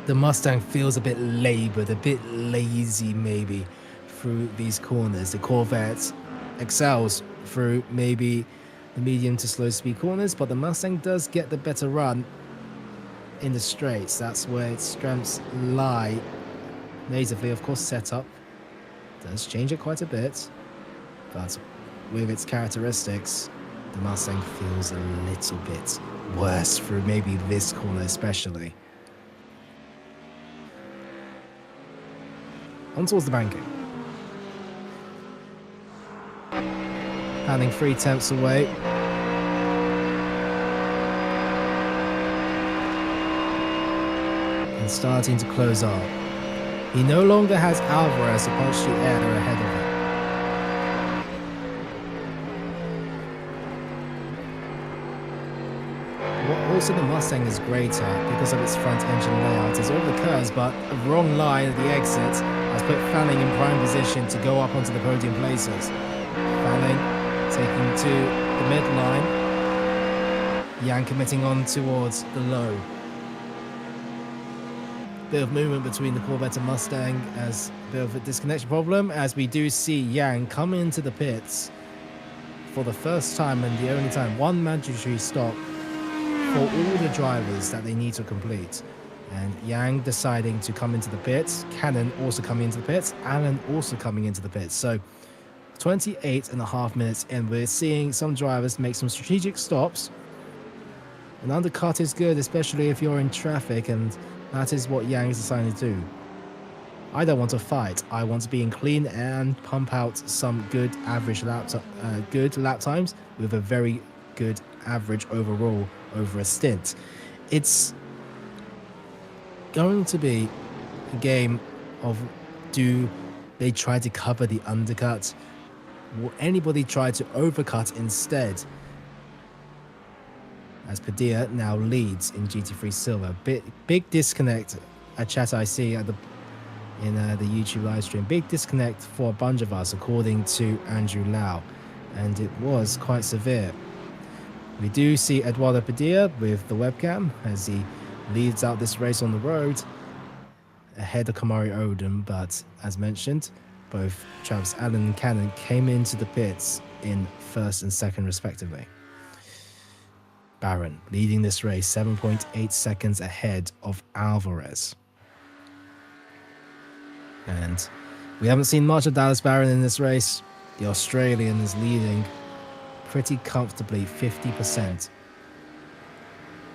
The Mustang feels a bit laboured, a bit lazy maybe through these corners. The Corvette excels through maybe the medium to slow speed corners, but the Mustang does get the better run in the straights. That's where its strengths lie. Natively, of course, setup does change it quite a bit, but with its characteristics, the Mustang feels a little bit worse through maybe this corner especially. On towards the banking. Fanning 3 tenths away. And starting to close up. He no longer has Alvarez to punch the air ahead of him. Also, the Mustang is greater because of its front engine layout. It's over the curves, but a wrong line at the exit has put Fanning in prime position to go up onto the podium places. Fanning taking to the midline. Yang committing on towards the low. Bit of movement between the Corvette and Mustang as a bit of a disconnection problem, as we do see Yang come into the pits for the first time and the only time. One mandatory stop for all the drivers that they need to complete. And Yang deciding to come into the pits, Cannon also coming into the pits, Allen also coming into the pits. So 28.5 minutes in, we're seeing some drivers make some strategic stops. An undercut is good, especially if you're in traffic, and that is what Yang is deciding to do. I don't want to fight. I want to be in clean and pump out some good average lap times with a very good average overall over a stint. It's going to be a game of, do they try to cover the undercut? Will anybody try to overcut instead? As Padilla now leads in GT3 Silver. Big disconnect at chat I see at the YouTube live stream. Big disconnect for a bunch of us, according to Andrew Lau, and it was quite severe. We do see Eduardo Padilla with the webcam as he leads out this race on the road ahead of Kamari Odom, but as mentioned, both Travis Allen and Cannon came into the pits in first and second respectively. Barron leading this race 7.8 seconds ahead of Alvarez. And we haven't seen much of Dallas Barron in this race. The Australian is leading pretty comfortably, 50%.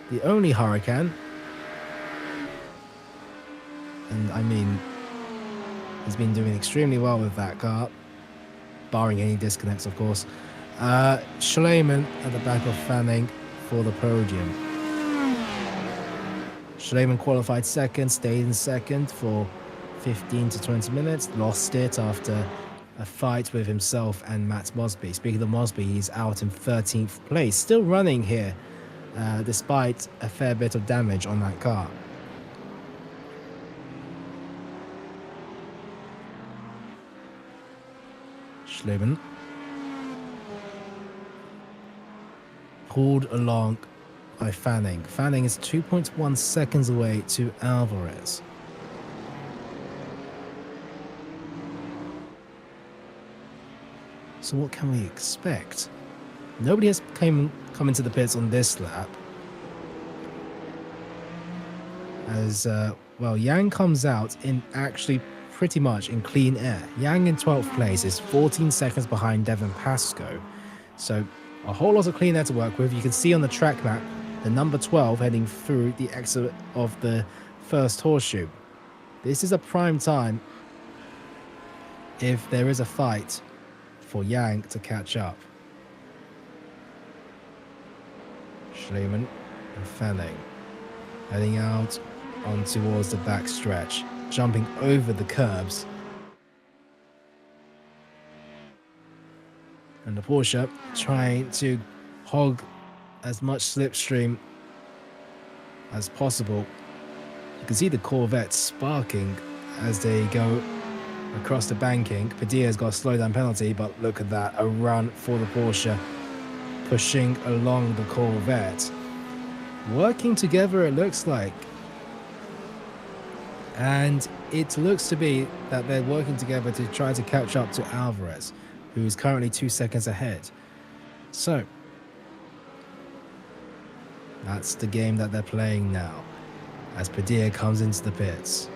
The only Hurricane, and I mean, he's been doing extremely well with that car, barring any disconnects, of course. Schleiman at the back of Fanning for the podium. Schleiman qualified second, stayed in second for 15 to 20 minutes, lost it after a fight with himself and Matt Mosby. Speaking of Mosby, he's out in 13th place, still running here, despite a fair bit of damage on that car. Schleiman pulled along by Fanning. Fanning is 2.1 seconds away to Alvarez. So what can we expect? Nobody has come into the pits on this lap. As, well, Yang comes out in actually pretty much in clean air. Yang in 12th place is 14 seconds behind Devon Pascoe. So a whole lot of clean air to work with. You can see on the track map the number 12 heading through the exit of the first horseshoe. This is a prime time if there is a fight for Yang to catch up. Schleiman and Fanning heading out on towards the back stretch, jumping over the curbs. And the Porsche trying to hog as much slipstream as possible. You can see the Corvette sparking as they go across the banking. Padilla's got a slowdown penalty, but look at that, a run for the Porsche, pushing along the Corvette. Working together, it looks like. And it looks to be that they're working together to try to catch up to Alvarez, who is currently 2 seconds ahead. So that's the game that they're playing now, as Padilla comes into the pits.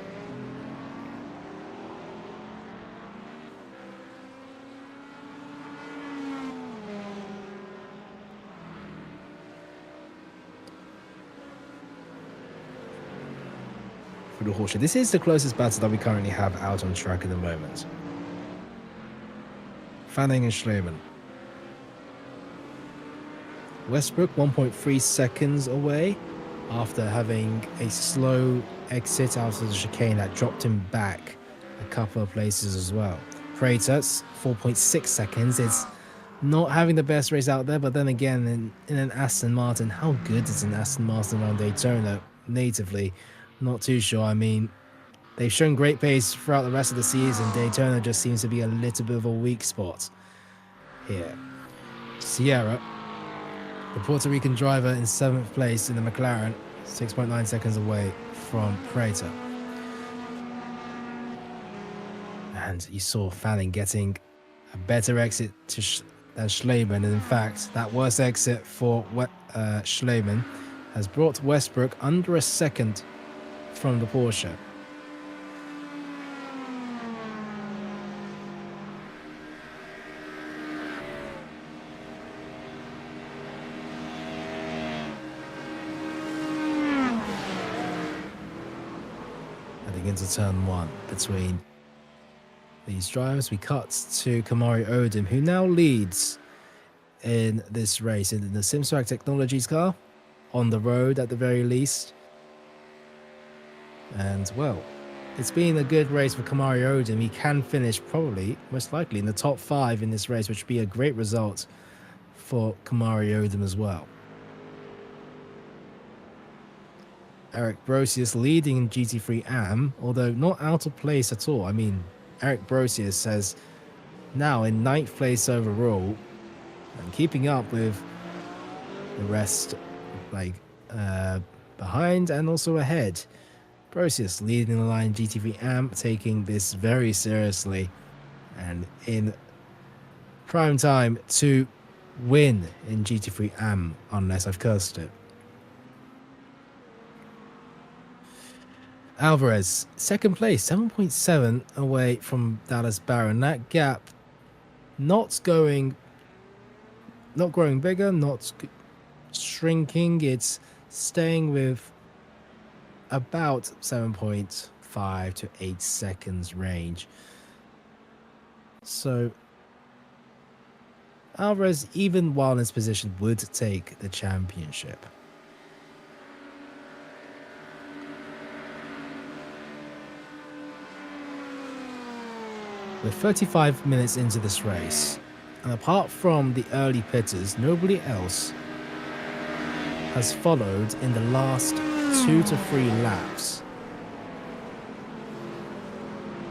For the Porsche, this is the closest battle that we currently have out on track at the moment. Fanning and Schleiman. Westbrook 1.3 seconds away after having a slow exit out of the chicane that dropped him back a couple of places as well. Prater's 4.6 seconds. It's not having the best race out there, but then again, in an Aston Martin, how good is an Aston Martin around Daytona natively? Not too sure. I mean, they've shown great pace throughout the rest of the season. Daytona just seems to be a little bit of a weak spot here. Sierra, the Puerto Rican driver, in 7th place in the McLaren, 6.9 seconds away from Prater. And you saw Fanning getting a better exit than Schleiman. And in fact, that worst exit for Schleiman has brought Westbrook under a second from the Porsche. Heading into turn 1 between these drivers, we cut to Kamari Odom, who now leads in this race in the Simsports Technologies car, on the road at the very least. And, well, it's been a good race for Kamari Odom. He can finish probably, most likely, in the top 5 in this race, which would be a great result for Kamari Odom as well. Eric Brosius leading in GT3 AM, although not out of place at all. I mean, Eric Brosius says now in 9th place overall, and keeping up with the rest, like behind and also ahead. Brosius leading the line GT3 AM, taking this very seriously, and in prime time to win in GT3 AM unless I've cursed it. Alvarez, second place, 7.7 away from Dallas Barron. That gap not growing bigger, not shrinking. It's staying with about 7.5 to 8 seconds range. So Alvarez, even while in this position, would take the championship. We're 35 minutes into this race, and apart from the early pitters, nobody else has followed in the last 2 to 3 laps.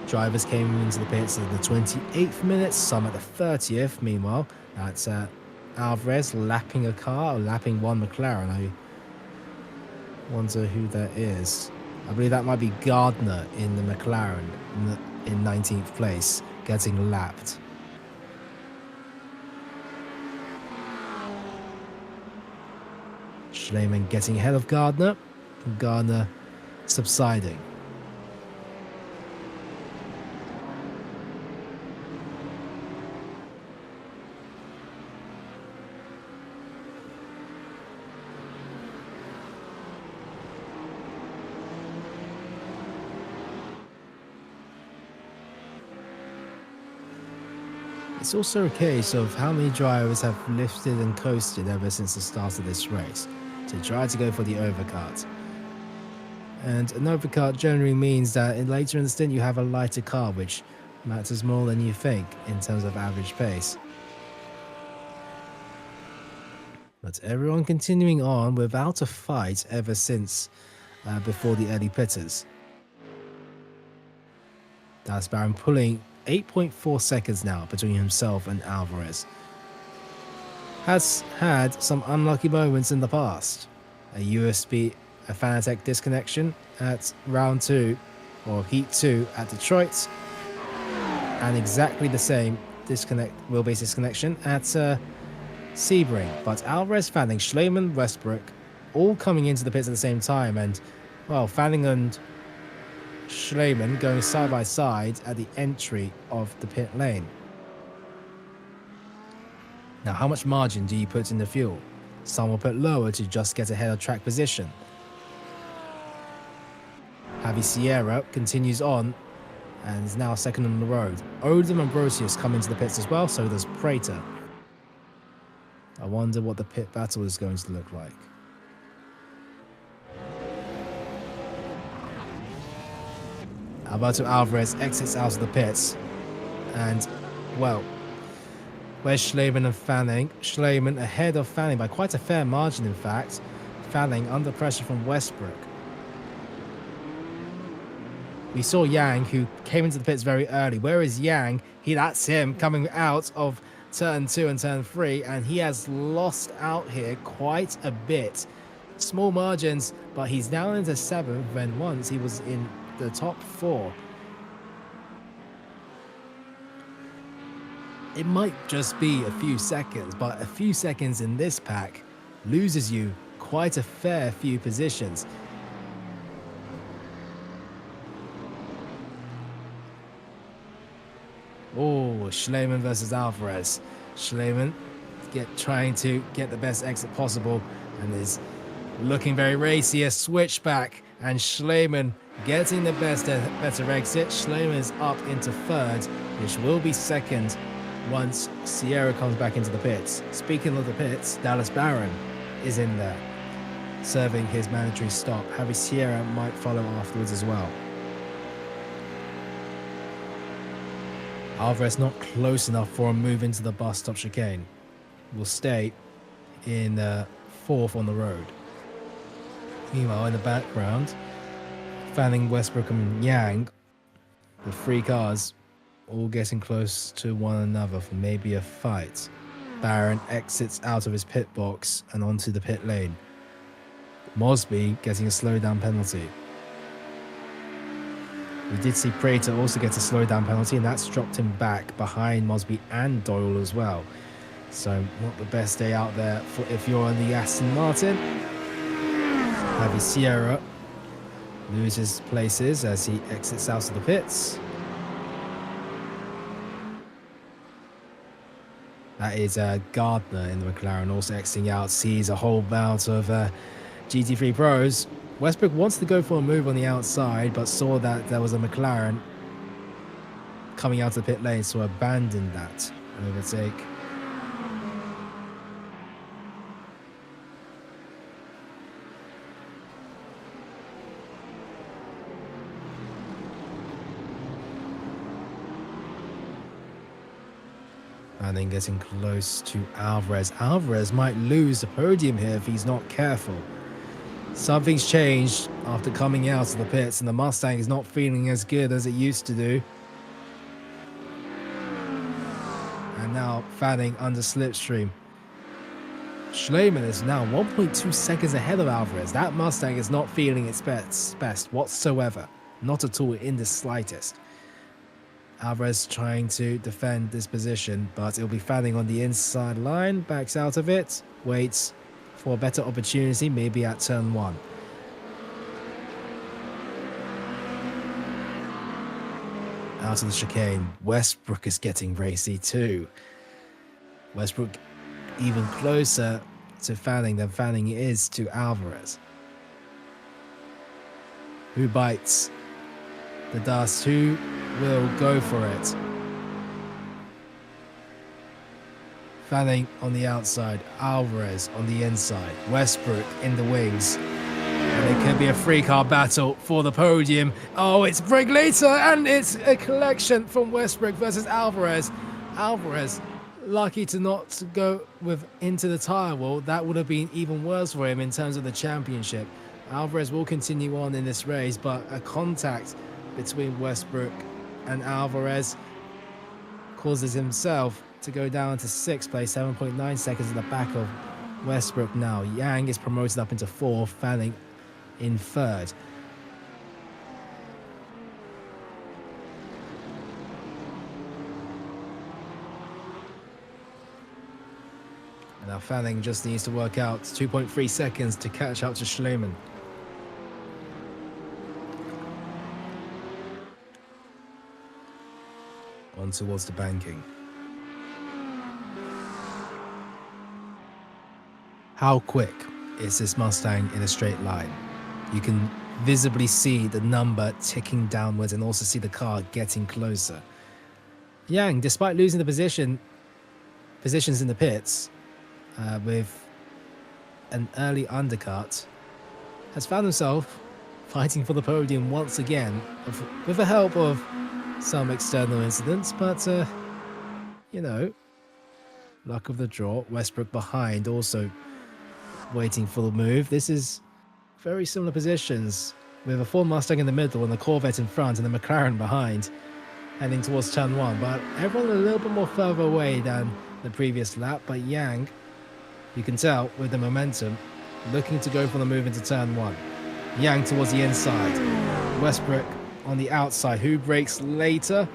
Drivers came into the pits in the 28th minute, some at the 30th. Meanwhile, that's Alvarez lapping a car, or lapping one McLaren. I wonder who that is. I believe that might be Gardner in the McLaren in 19th place, getting lapped. Schleman getting ahead of Gardner, and Gardner subsiding. It's also a case of how many drivers have lifted and coasted ever since the start of this race to try to go for the overcut. And an overcut generally means that later in the stint you have a lighter car, which matters more than you think in terms of average pace. But everyone continuing on without a fight ever since before the early pitters. Dallas Barron pulling 8.4 seconds now between himself and Alvarez. Has had some unlucky moments in the past. A Fanatec disconnection at round 2 or heat 2 at Detroit, and exactly the same wheelbase disconnection at Sebring. But Alvarez, Fanning, Schleman, Westbrook all coming into the pits at the same time, and well, Fanning and Schleman going side by side at the entry of the pit lane. Now, how much margin do you put in the fuel? Some will put lower to just get ahead of track position. Javi Sierra continues on and is now second on the road. Odom and Brosius come into the pits as well, so does Prater. I wonder what the pit battle is going to look like. Alberto Alvarez exits out of the pits, and, well, where's Schleman and Fanning? Schleman ahead of Fanning by quite a fair margin, in fact. Fanning under pressure from Westbrook. We saw Yang, who came into the pits very early. Where is Yang? That's him coming out of turn 2 and turn 3, and he has lost out here quite a bit. Small margins, but he's down into 7th when once he was in the top 4. It might just be a few seconds, but a few seconds in this pack loses you quite a fair few positions. Oh, Schleman versus Alvarez. Schleman trying to get the best exit possible and is looking very racy. A switchback, and Schleman getting the better exit. Schleman is up into 3rd, which will be 2nd once Sierra comes back into the pits. Speaking of the pits, Dallas Barron is in there, serving his mandatory stop. Javi Sierra might follow afterwards as well. Alvarez not close enough for a move into the bus stop chicane. Will stay in 4th on the road. Meanwhile, in the background, Fanning, Westbrook and Yang, the 3 cars, all getting close to one another for maybe a fight. Barron exits out of his pit box and onto the pit lane. Mosby getting a slowdown penalty. We did see Prater also get a slowdown penalty, and that's dropped him back behind Mosby and Doyle as well. So not the best day out there for if you're on the Aston Martin. Javi Sierra loses places as he exits out of the pits. That is Gardner in the McLaren also exiting out. Sees a whole bout of GT3 pros. Westbrook wants to go for a move on the outside, but saw that there was a McLaren coming out of the pit lane, so abandoned that overtake. And then getting close to Alvarez. Alvarez might lose the podium here if he's not careful. Something's changed after coming out of the pits, and the Mustang is not feeling as good as it used to do. And now Fanning under slipstream. Schleiman is now 1.2 seconds ahead of Alvarez. That Mustang is not feeling its best whatsoever. Not at all in the slightest. Alvarez trying to defend this position, but it'll be Fanning on the inside line, backs out of it, waits for a better opportunity, maybe at turn 1. Out of the chicane, Westbrook is getting racy too. Westbrook even closer to Fanning than Fanning is to Alvarez. Who bites the dust? Who will go for it? Fanning on the outside, Alvarez on the inside, Westbrook in the wings. And it could be a three-car battle for the podium. Oh, it's Briglater, and it's a collection from Westbrook versus Alvarez. Alvarez lucky to not go into the tyre wall. That would have been even worse for him in terms of the championship. Alvarez will continue on in this race, but a contact between Westbrook and Alvarez causes himself to go down to 6th place, 7.9 seconds in the back of Westbrook now. Yang is promoted up into 4th, Fanning in 3rd. And now Fanning just needs to work out 2.3 seconds to catch up to Schleiman. On towards the banking. How quick is this Mustang in a straight line? You can visibly see the number ticking downwards and also see the car getting closer. Yang, despite losing the positions in the pits with an early undercut, has found himself fighting for the podium once again with the help of some external incidents, but you know, luck of the draw. Westbrook behind, also waiting for the move. This is very similar positions with a Ford Mustang in the middle and the Corvette in front and the McLaren behind, heading towards turn 1, but everyone a little bit more further away than the previous lap. But Yang, you can tell with the momentum, looking to go for the move into turn 1. Yang towards the inside, Westbrook on the outside. Who breaks later?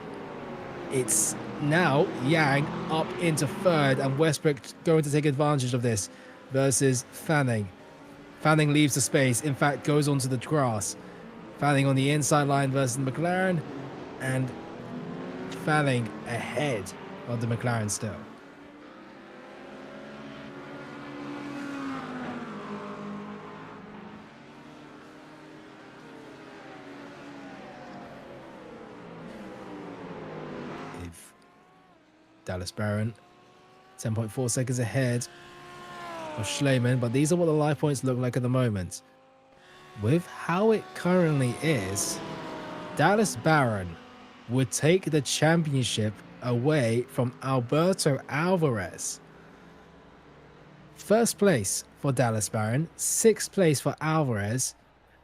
It's now Yang up into 3rd, and Westbrook going to take advantage of this versus Fanning. Fanning leaves the space, in fact goes onto the grass. Fanning on the inside line versus the McLaren, and Fanning ahead of the McLaren still. Dallas Barron 10.4 seconds ahead of Schleiman, but these are what the live points look like at the moment. With how it currently is, Dallas Barron would take the championship away from Alberto Alvarez. 1st place for Dallas Barron, 6th place for Alvarez,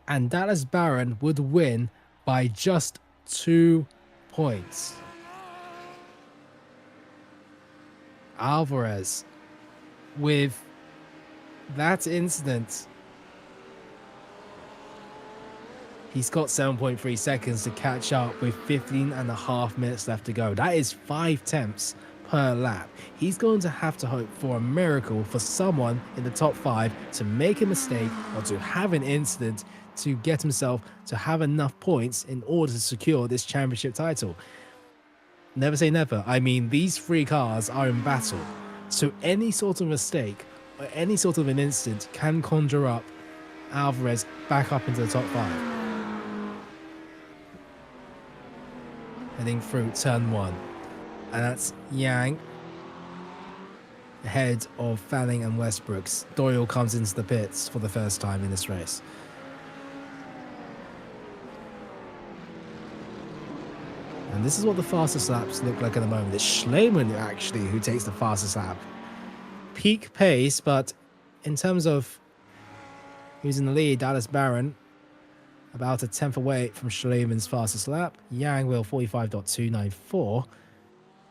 and Dallas Barron would win by just 2 points. Alvarez, with that incident, he's got 7.3 seconds to catch up with 15.5 minutes left to go. That is 5 tenths per lap. He's going to have to hope for a miracle for someone in the top 5 to make a mistake or to have an incident to get himself to have enough points in order to secure this championship title. Never say never. I mean, these 3 cars are in battle, so any sort of mistake or any sort of an incident can conjure up Alvarez back up into the top 5. Heading through turn 1, and that's Yang ahead of Fanning and Westbrooks. Doyle comes into the pits for the first time in this race. And this is what the fastest laps look like at the moment. It's Schleman actually who takes the fastest lap. Peak pace, but in terms of who's in the lead, Dallas Barron about a tenth away from Schleman's fastest lap. Yang will 45.294.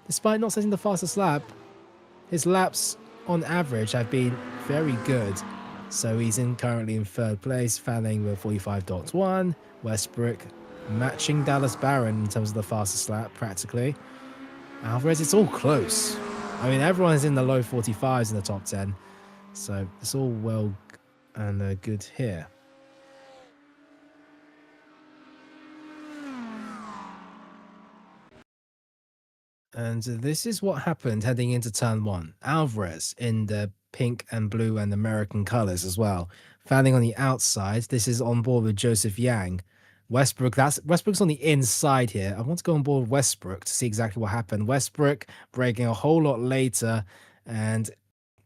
Despite not setting the fastest lap, his laps on average have been very good. So he's currently in 3rd place. Fanning with 45.1. Westbrook matching Dallas Barron in terms of the fastest lap, practically. Alvarez, it's all close. I mean, everyone's in the low 45s in the top 10. So it's all well and good here. And this is what happened heading into turn 1. Alvarez in the pink and blue and American colors as well. Fanning on the outside. This is on board with Joseph Yang. Westbrook's on the inside here. I want to go on board Westbrook to see exactly what happened. Westbrook braking a whole lot later and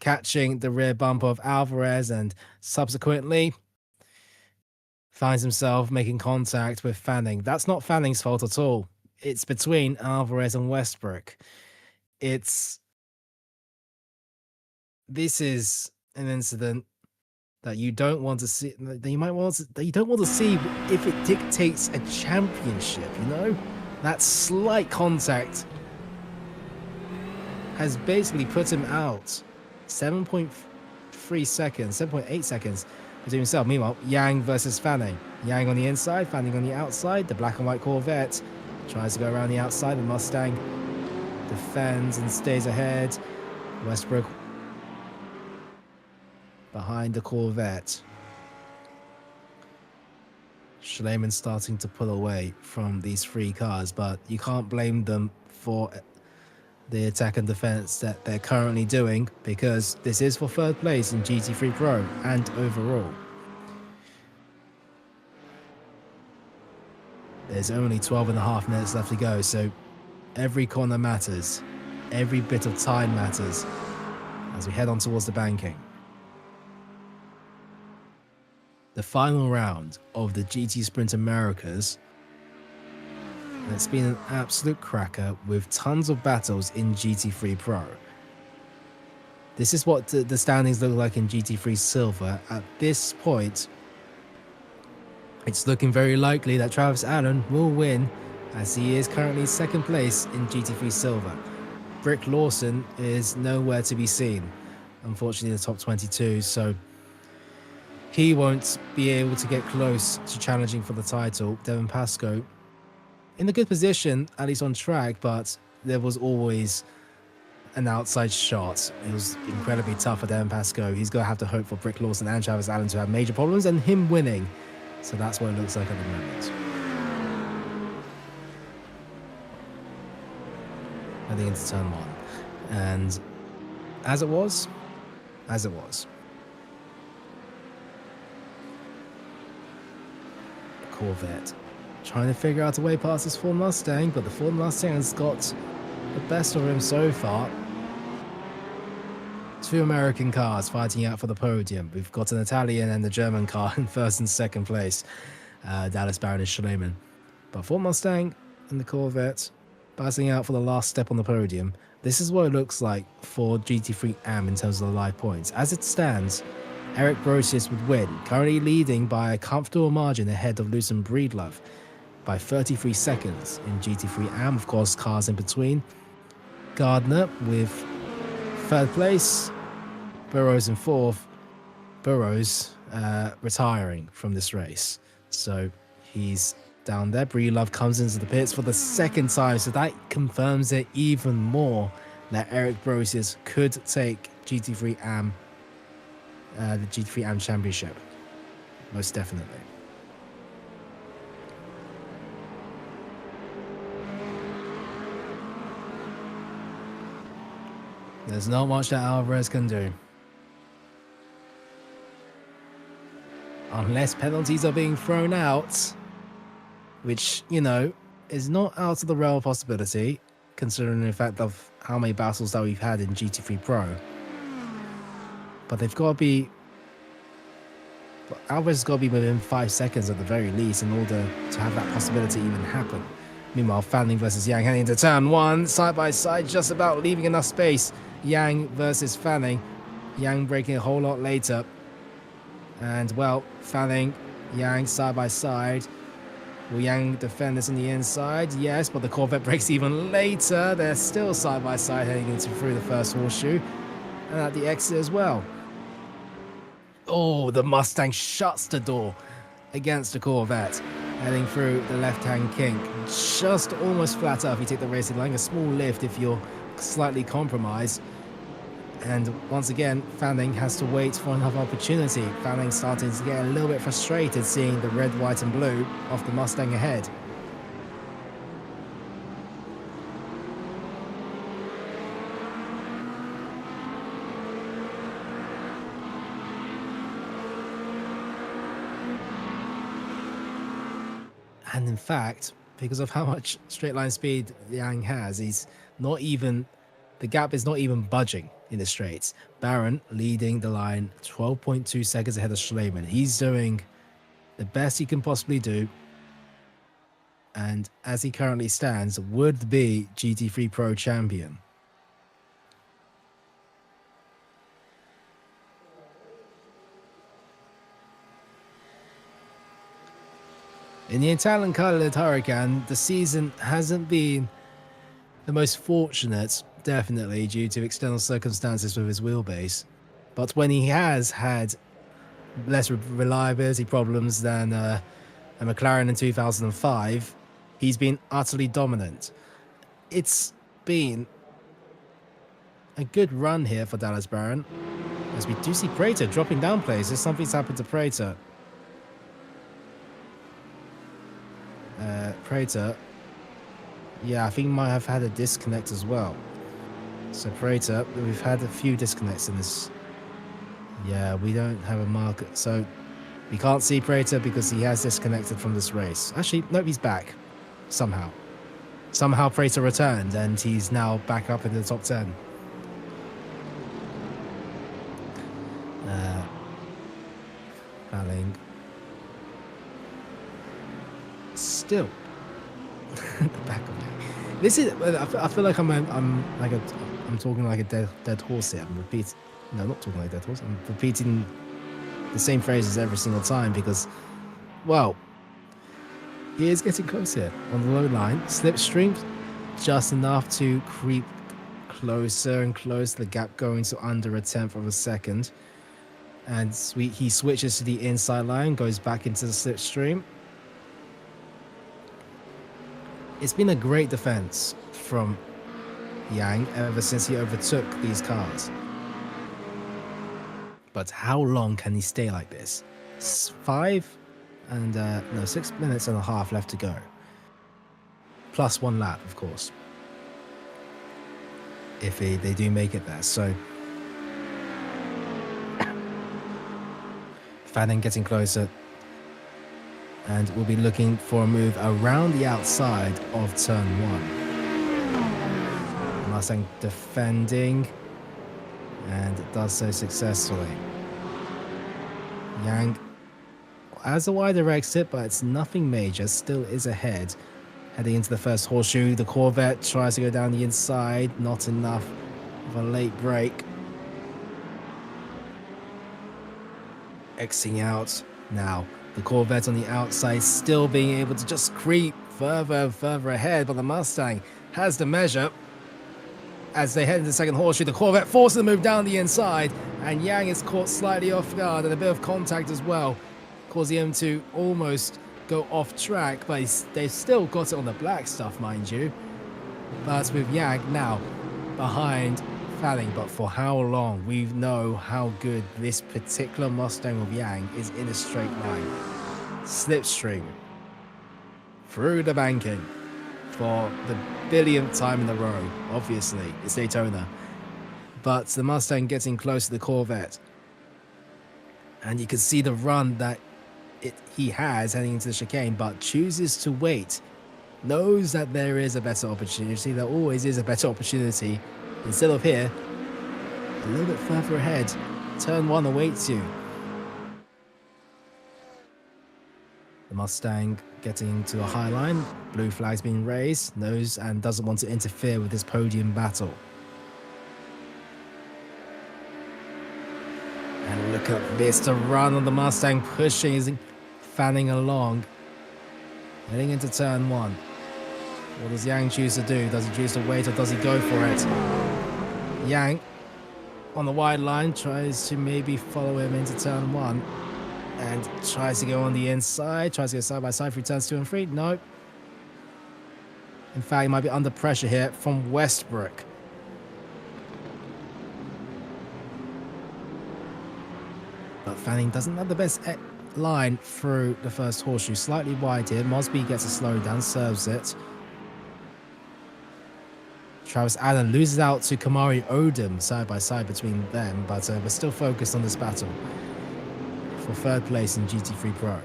catching the rear bumper of Alvarez, and subsequently finds himself making contact with Fanning. That's not Fanning's fault at all. It's between Alvarez and Westbrook. This is an incident that you don't want to see, that you don't want to see if it dictates a championship, you know? That slight contact has basically put him out 7.3 seconds, 7.8 seconds between himself. Meanwhile, Yang versus Fanning. Yang on the inside, Fanning on the outside. The black and white Corvette tries to go around the outside. The Mustang defends and stays ahead. Westbrook behind the Corvette. Schleman starting to pull away from these 3 cars, but you can't blame them for the attack and defense that they're currently doing, because this is for 3rd place in GT3 Pro and overall. There's only 12.5 minutes left to go, so every corner matters. Every bit of time matters as we head on towards the banking. The final round of the GT Sprint Americas. And it's been an absolute cracker with tons of battles in GT3 Pro. This is what the standings look like in GT3 Silver. At this point, it's looking very likely that Travis Allen will win, as he is currently 2nd place in GT3 Silver. Brick Lawson is nowhere to be seen, unfortunately in the top 22, so he won't be able to get close to challenging for the title. Devin Pascoe in a good position, at least on track, but there was always an outside shot. It was incredibly tough for Devin Pascoe. He's going to have to hope for Brick Lawson and Travis Allen to have major problems and him winning. So that's what it looks like at the moment. Heading into turn 1. And as it was. Corvette trying to figure out a way past this Ford Mustang, but the Ford Mustang has got the best of him so far. 2 American cars fighting out for the podium. We've got an Italian and a German car in 1st and 2nd place. Dallas Barron and Schleman. But Ford Mustang and the Corvette battling out for the last step on the podium. This is what it looks like for GT3 AM in terms of the live points. As it stands, Eric Brosius would win, currently leading by a comfortable margin ahead of Lucien Breedlove by 33 seconds in GT3 AM. Of course, cars in between. Gardner with 3rd place, Burrows in 4th. Burrows retiring from this race, so he's down there. Breedlove comes into the pits for the 2nd time, so that confirms it even more that Eric Brosius could take GT3 AM, the GT3 AM Championship. Most definitely. There's not much that Alvarez can do. Unless penalties are being thrown out, which, you know, is not out of the realm of possibility, considering the fact of how many battles that we've had in GT3 Pro. But they've got to be... Alvarez has got to be within 5 seconds at the very least in order to have that possibility even happen. Meanwhile, Fanning versus Yang heading into turn 1, side by side, just about leaving enough space. Yang versus Fanning. Yang breaking a whole lot later. And, well, Fanning, Yang side by side. Will Yang defend this on the inside? Yes, but the Corvette breaks even later. They're still side by side heading into through the first horseshoe. And at the exit as well. Oh, the Mustang shuts the door against the Corvette. Heading through the left-hand kink. Just almost flat out if you take the racing line. A small lift if you're slightly compromised. And once again, Fanning has to wait for another opportunity. Fanning starting to get a little bit frustrated seeing the red, white and blue of the Mustang ahead. And in fact, because of how much straight line speed Yang has, he's not even... The gap is not even budging in the straights. Barron leading the line 12.2 seconds ahead of Schleiman. He's doing the best he can possibly do. And as he currently stands, would be GT3 Pro champion. In the Italian colored Huracan, the season hasn't been the most fortunate, definitely, due to external circumstances with his wheelbase. But when he has had less reliability problems than a McLaren in 2005, he's been utterly dominant. It's been a good run here for Dallas Barron, as we do see Prater dropping down places. Something's happened to Prater. Prater, yeah, I think he might have had a disconnect as well. So Prater, we've had a few disconnects in this. Yeah, we don't have a marker, so we can't see Prater because he has disconnected from this race. Actually, no, he's back somehow. Somehow Prater returned and he's now back up in the top 10. Fanning. Still. The back of me. This is. I feel like I'm talking like a dead horse here. I'm repeating. No, not talking like a dead horse. I'm repeating the same phrases every single time because, well, he is getting close here on the low line. Slipstream, just enough to creep closer and closer. The gap going to under a tenth of a second, and he switches to the inside line, goes back into the slipstream. It's been a great defense from Yang ever since he overtook these cars. But how long can he stay like this? 6 minutes and a half left to go. Plus 1 lap, of course. If they do make it there. So Fanning getting closer. And we'll be looking for a move around the outside of turn 1. Mustang defending, and it does so successfully. Yang has a wider exit, but it's nothing major, still is ahead. Heading into the first horseshoe, the Corvette tries to go down the inside, not enough of a late break. Xing out now. The Corvette on the outside still being able to just creep further and further ahead, but the Mustang has the measure. As they head into the second horseshoe, the Corvette forces the move down the inside, and Yang is caught slightly off guard and a bit of contact as well, causing him to almost go off track, but they've still got it on the black stuff, mind you. But with Yang now, behind Fanning, but for how long? We know how good this particular Mustang of Yang is in a straight line. Slipstream through the banking for the billionth time in a row. Obviously, it's Daytona. But the Mustang getting close to the Corvette. And you can see the run that he has heading into the chicane, but chooses to wait. Knows that there is a better opportunity. There always is a better opportunity. Instead of here, a little bit further ahead. Turn 1 awaits you. The Mustang getting to a high line. Blue flag's being raised. Knows and doesn't want to interfere with this podium battle. And look at this, the run on the Mustang, pushing, fanning along. Heading into turn 1. What does Yang choose to do? Does he choose to wait or does he go for it? Yang, on the wide line, tries to maybe follow him into turn 1. And tries to go on the inside. Tries to go side by side through turns 2 and 3. No. In fact, he might be under pressure here from Westbrook. But Fanning doesn't have the best line through the first horseshoe. Slightly wide here. Mosby gets a slowdown, serves it. Travis Allen loses out to Kamari Odom side by side between them, but we're still focused on this battle for third place in GT3 Pro.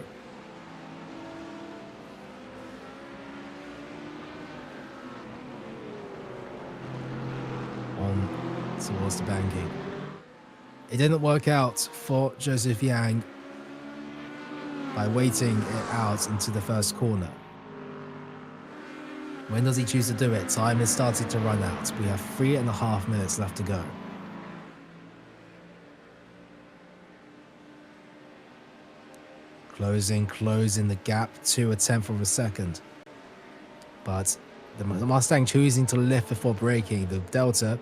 On towards the banking. It didn't work out for Joseph Yang by waiting it out into the first corner. When does he choose to do it? Time is starting to run out. We have 3.5 minutes left to go. Closing the gap to 1/10 of a second. But the Mustang choosing to lift before braking. The Delta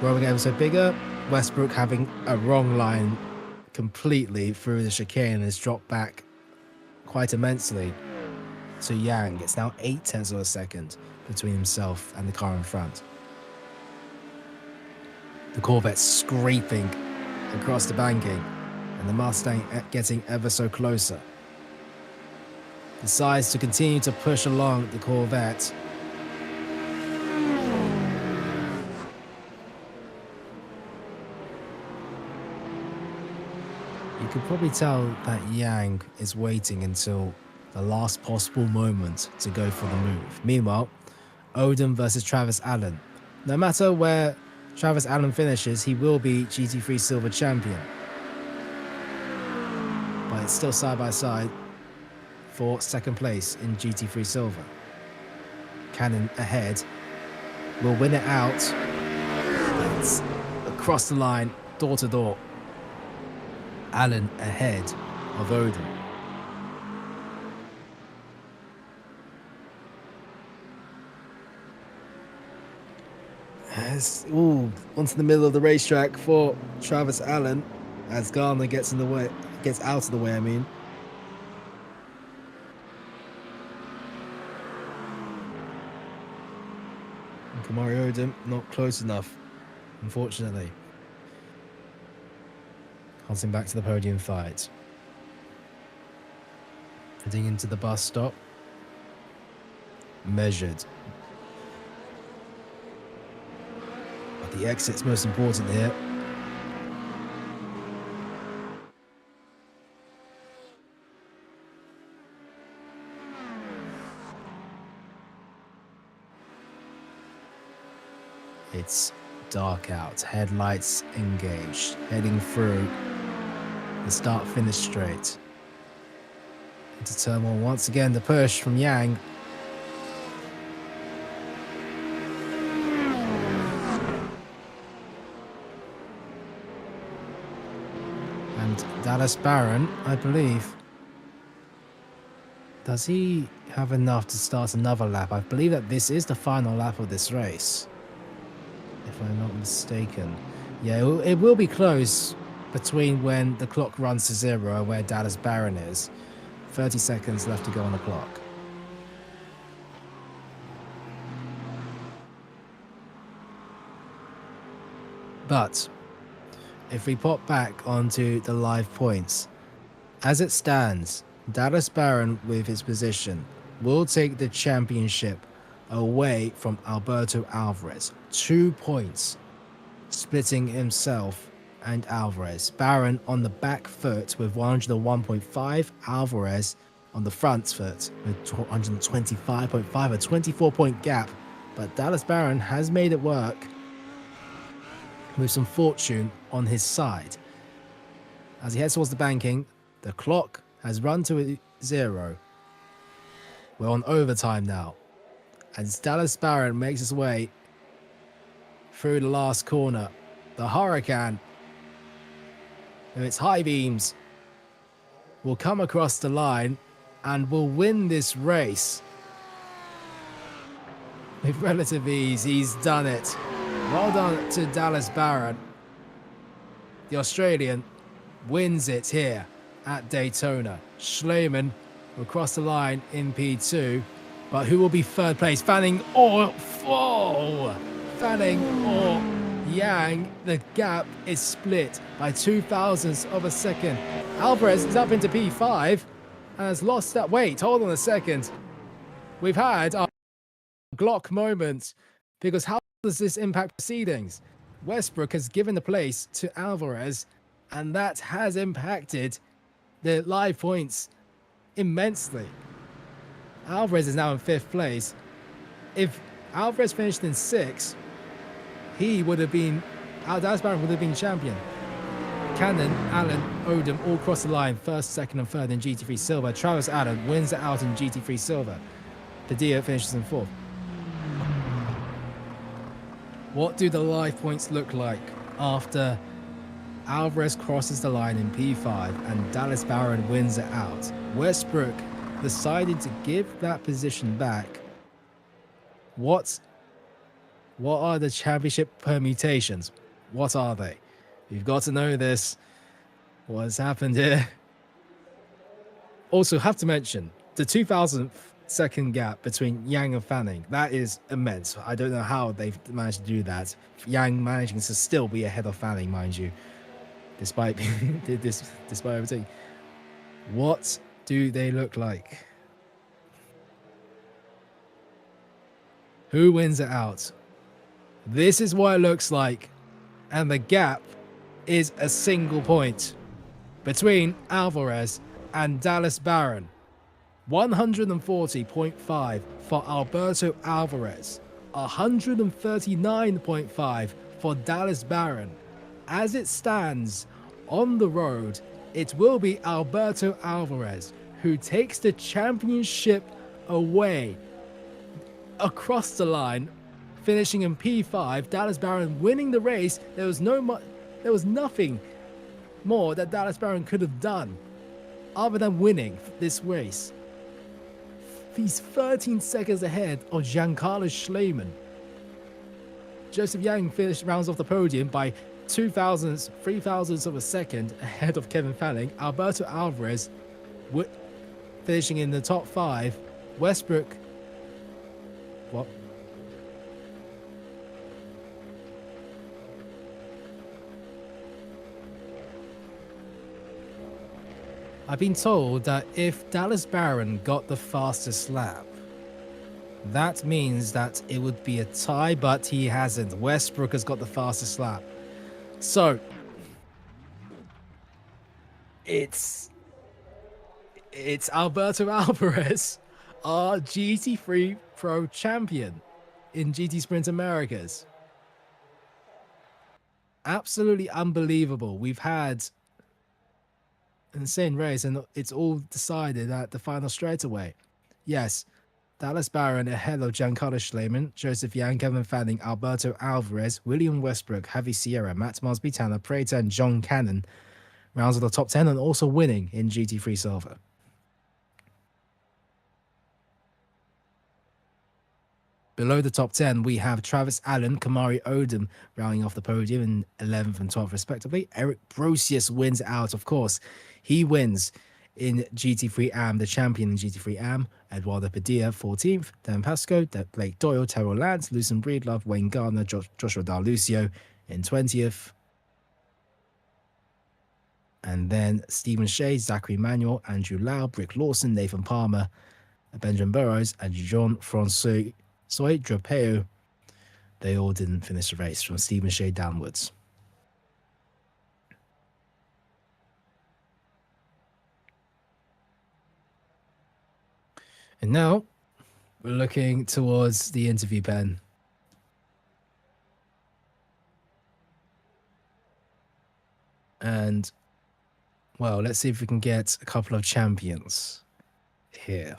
growing ever so bigger. Westbrook having a wrong line completely through the chicane and has dropped back quite immensely to Yang. It's now 0.8 of a second between himself and the car in front. The Corvette scraping across the banking and the Mustang getting ever so closer. Decides to continue to push along the Corvette. You could probably tell that Yang is waiting until the last possible moment to go for the move. Meanwhile, Odom versus Travis Allen. No matter where Travis Allen finishes, he will be GT3 Silver Champion. But it's still side by side for second place in GT3 Silver. Cannon ahead will win it out. It's across the line, door to door. Allen ahead of Odom. Onto the middle of the racetrack for Travis Allen as Garner gets in the way, gets out of the way, I mean. And Kamari Odom not close enough, unfortunately. Passing back to the podium fight. Heading into the bus stop. Measured. But the exit's most important here. It's dark out, headlights engaged, heading through the start-finish straight. Into turn 1 once again, the push from Yang. And Dallas Barron, I believe, does he have enough to start another lap? I believe that this is the final lap of this race, if I'm not mistaken. Yeah, it will be close between when the clock runs to 0 and where Dallas Barron is. 30 seconds left to go on the clock. But if we pop back onto the live points, as it stands, Dallas Barron with his position will take the championship away from Alberto Alvarez. 2 points splitting himself and Alvarez. Barron on the back foot with 101.5, Alvarez on the front foot with 125.5, a 24-point gap. But Dallas Barron has made it work with some fortune on his side. As he heads towards the banking, the clock has run to 0. We're on overtime now. As Dallas Barron makes his way through the last corner, the Hurricane, with its high beams, will come across the line and will win this race. With relative ease, he's done it. Well done to Dallas Barron. The Australian wins it here at Daytona. Schleiman will cross the line in P2, but who will be third place? Fanning or Fanning or Yang? The gap is split by 0.02 of a second. Alvarez is up into P5 and has lost that. Wait, hold on a second. We've had our Glock moment, because how does this impact proceedings? Westbrook has given the place to Alvarez, and that has impacted the live points immensely. Alvarez is now in 5th place. If Alvarez finished in 6th, he would have been, Dallas Barron would have been champion. Cannon, Allen, Odom all cross the line 1st, 2nd and 3rd in GT3 Silver. Travis Allen wins it out in GT3 Silver. Padilla finishes in 4th. What do the live points look like after Alvarez crosses the line in P5 and Dallas Barron wins it out? Westbrook decided to give that position back. What are the championship permutations? What are they? You've got to know this. What has happened here? Also, have to mention the 2,000-second gap between Yang and Fanning. That is immense. I don't know how they've managed to do that. Yang managing to still be ahead of Fanning, mind you, despite everything. What do they look like? Who wins it out? This is what it looks like, and the gap is a single point between Alvarez and Dallas Barron. 140.5 for Alberto Alvarez, 139.5 for Dallas Barron. As it stands on the road, it will be Alberto Alvarez who takes the championship away across the line, finishing in P5. Dallas Barron winning the race. There was nothing more that Dallas Barron could have done other than winning this race. He's 13 seconds ahead of Giancarlo Schleiman. Joseph Yang rounds off the podium by 0.03 of a second ahead of Kevin Fanning. Alberto Alvarez finishing in the top 5. Westbrook. What? I've been told that if Dallas Barron got the fastest lap, that means that it would be a tie, but he hasn't. Westbrook has got the fastest lap. So, it's Alberto Alvarez, our GT3 Pro champion in GT Sprint Americas. Absolutely unbelievable. We've had insane race, and it's all decided at the final straightaway. Yes, Dallas Barron ahead of Giancarlo Schleiman, Joseph Yang, Kevin Fanning, Alberto Alvarez, William Westbrook, Javi Sierra, Matt Mosby, Tanner Prater, and John Cannon rounds of the top 10, and also winning in GT3 Silver. Below the top 10, we have Travis Allen, Kamari Odom rounding off the podium in 11th and 12th respectively. Eric Brosius wins out, of course. He wins in GT3 AM, the champion in GT3 AM. Eduardo Padilla, 14th. Dan Pascoe, Blake Doyle, Terrell Lance, Lucien Breedlove, Wayne Gardner, Joshua D'Arlucio in 20th. And then Stephen Shea, Zachary Manuel, Andrew Lau, Brick Lawson, Nathan Palmer, Benjamin Burrows, and Jean-Francois Drapeo. They all didn't finish the race from Stephen Shea downwards. And now we're looking towards the interview pen. And, well, let's see if we can get a couple of champions here.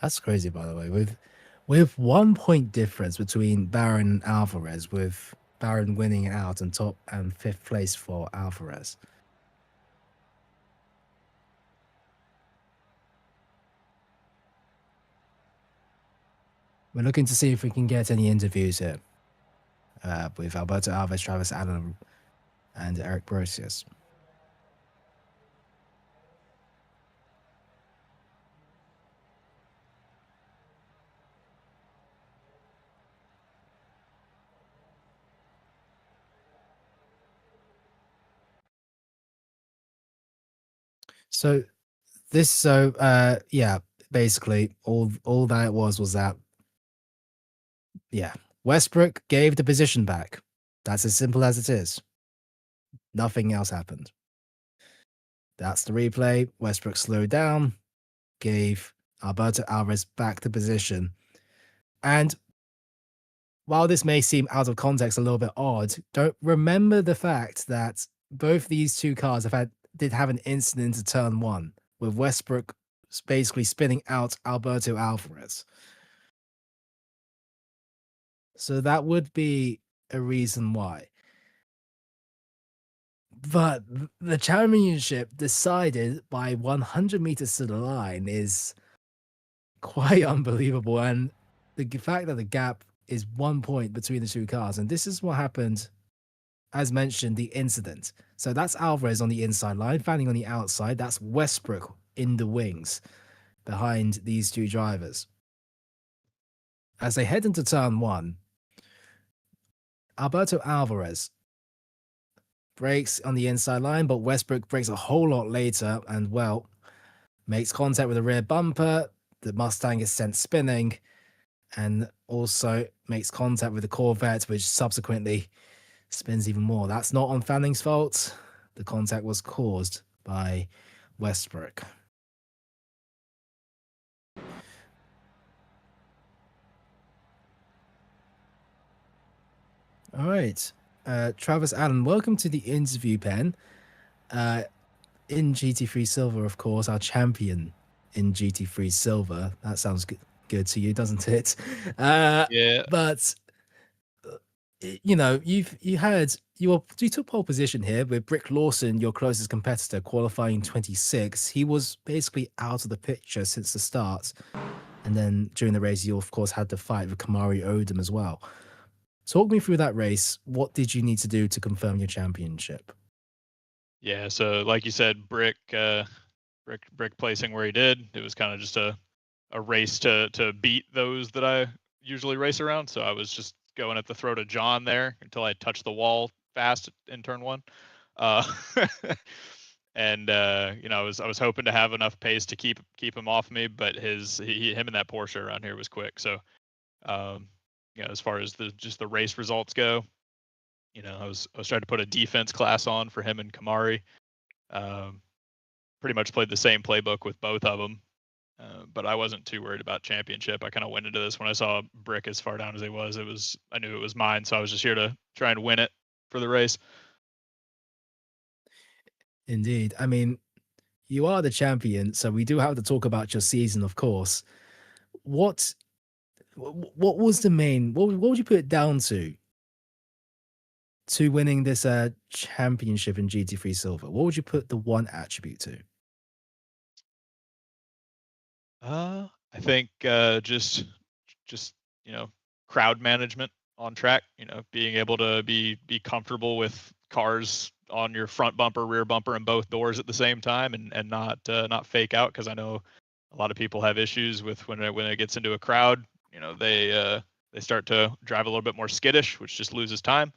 That's crazy, by the way. With 1 point difference between Baron and Alvarez, with Baron winning out and top and 5th place for Alvarez. We're looking to see if we can get any interviews here with Alberto Alves, Travis Allen, and Eric Brosius. So yeah, basically all that was that, yeah, Westbrook gave the position back. That's as simple as it is. Nothing else happened. That's the replay. Westbrook slowed down, gave Alberto Alvarez back the position. And while this may seem out of context, a little bit odd, don't remember the fact that both these two cars did have an incident to turn one, with Westbrook basically spinning out Alberto Alvarez. So that would be a reason why. But the championship decided by 100 meters to the line is quite unbelievable. And the fact that the gap is 1 point between the two cars, and this is what happened, as mentioned, the incident. So that's Alvarez on the inside line, Fanning on the outside. That's Westbrook in the wings behind these two drivers. As they head into turn one, Alberto Alvarez brakes on the inside line, but Westbrook brakes a whole lot later and, well, makes contact with the rear bumper. The Mustang is sent spinning and also makes contact with the Corvette, which subsequently spins even more. That's not on Fanning's fault. The contact was caused by Westbrook. All right. Travis Allen, welcome to the interview pen. In GT3 Silver, of course, our champion in GT3 Silver. That sounds good to you, doesn't it? Yeah. But you know, you took pole position here with Brick Lawson, your closest competitor, qualifying 26. He was basically out of the picture since the start, and then during the race, you of course had to fight with Kamari Odom as well. Talk me through that race. What did you need to do to confirm your championship? Yeah, so like you said, Brick placing where he did. It was kind of just a race to beat those that I usually race around. So I was just going at the throat of John there until I touched the wall fast in turn one. And you know, I was hoping to have enough pace to keep him off me, but him and that Porsche around here was quick. So you know, as far as the race results go, you know, I was trying to put a defense class on for him and Kamari. Pretty much played the same playbook with both of them, but I wasn't too worried about championship. I kind of went into this when I saw Brick as far down as he was. I knew it was mine, so I was just here to try and win it for the race. Indeed. I mean, you are the champion, so we do have to talk about your season, of course. What was the main? What would you put it down to to winning this championship in GT3 Silver, what would you put the one attribute to? I think just crowd management on track. Being able to be comfortable with cars on your front bumper, rear bumper, and both doors at the same time, and not fake out, because I know a lot of people have issues with when it gets into a crowd. They start to drive a little bit more skittish, which just loses time.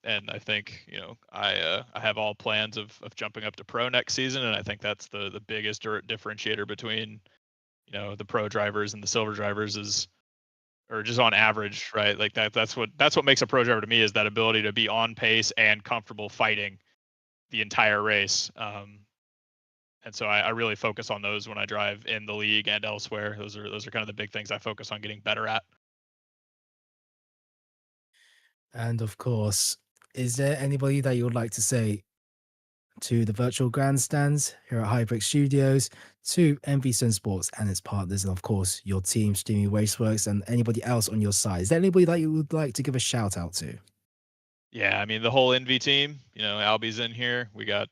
And I think I have all plans of jumping up to pro next season, and I think that's the biggest differentiator between the pro drivers and the silver drivers is, or just on average, right? Like that's what makes a pro driver to me, is that ability to be on pace and comfortable fighting the entire race. And so I really focus on those when I drive in the league and elsewhere. Those are kind of the big things I focus on getting better at. And of course, is there anybody that you would like to say to the virtual grandstands here at HyPrix Studios, to MV Simsports and its partners, and of course your team, Steamy Raceworks, and anybody else on your side? Is there anybody that you would like to give a shout out to? Yeah, I mean the whole Envy team. Albie's in here. We got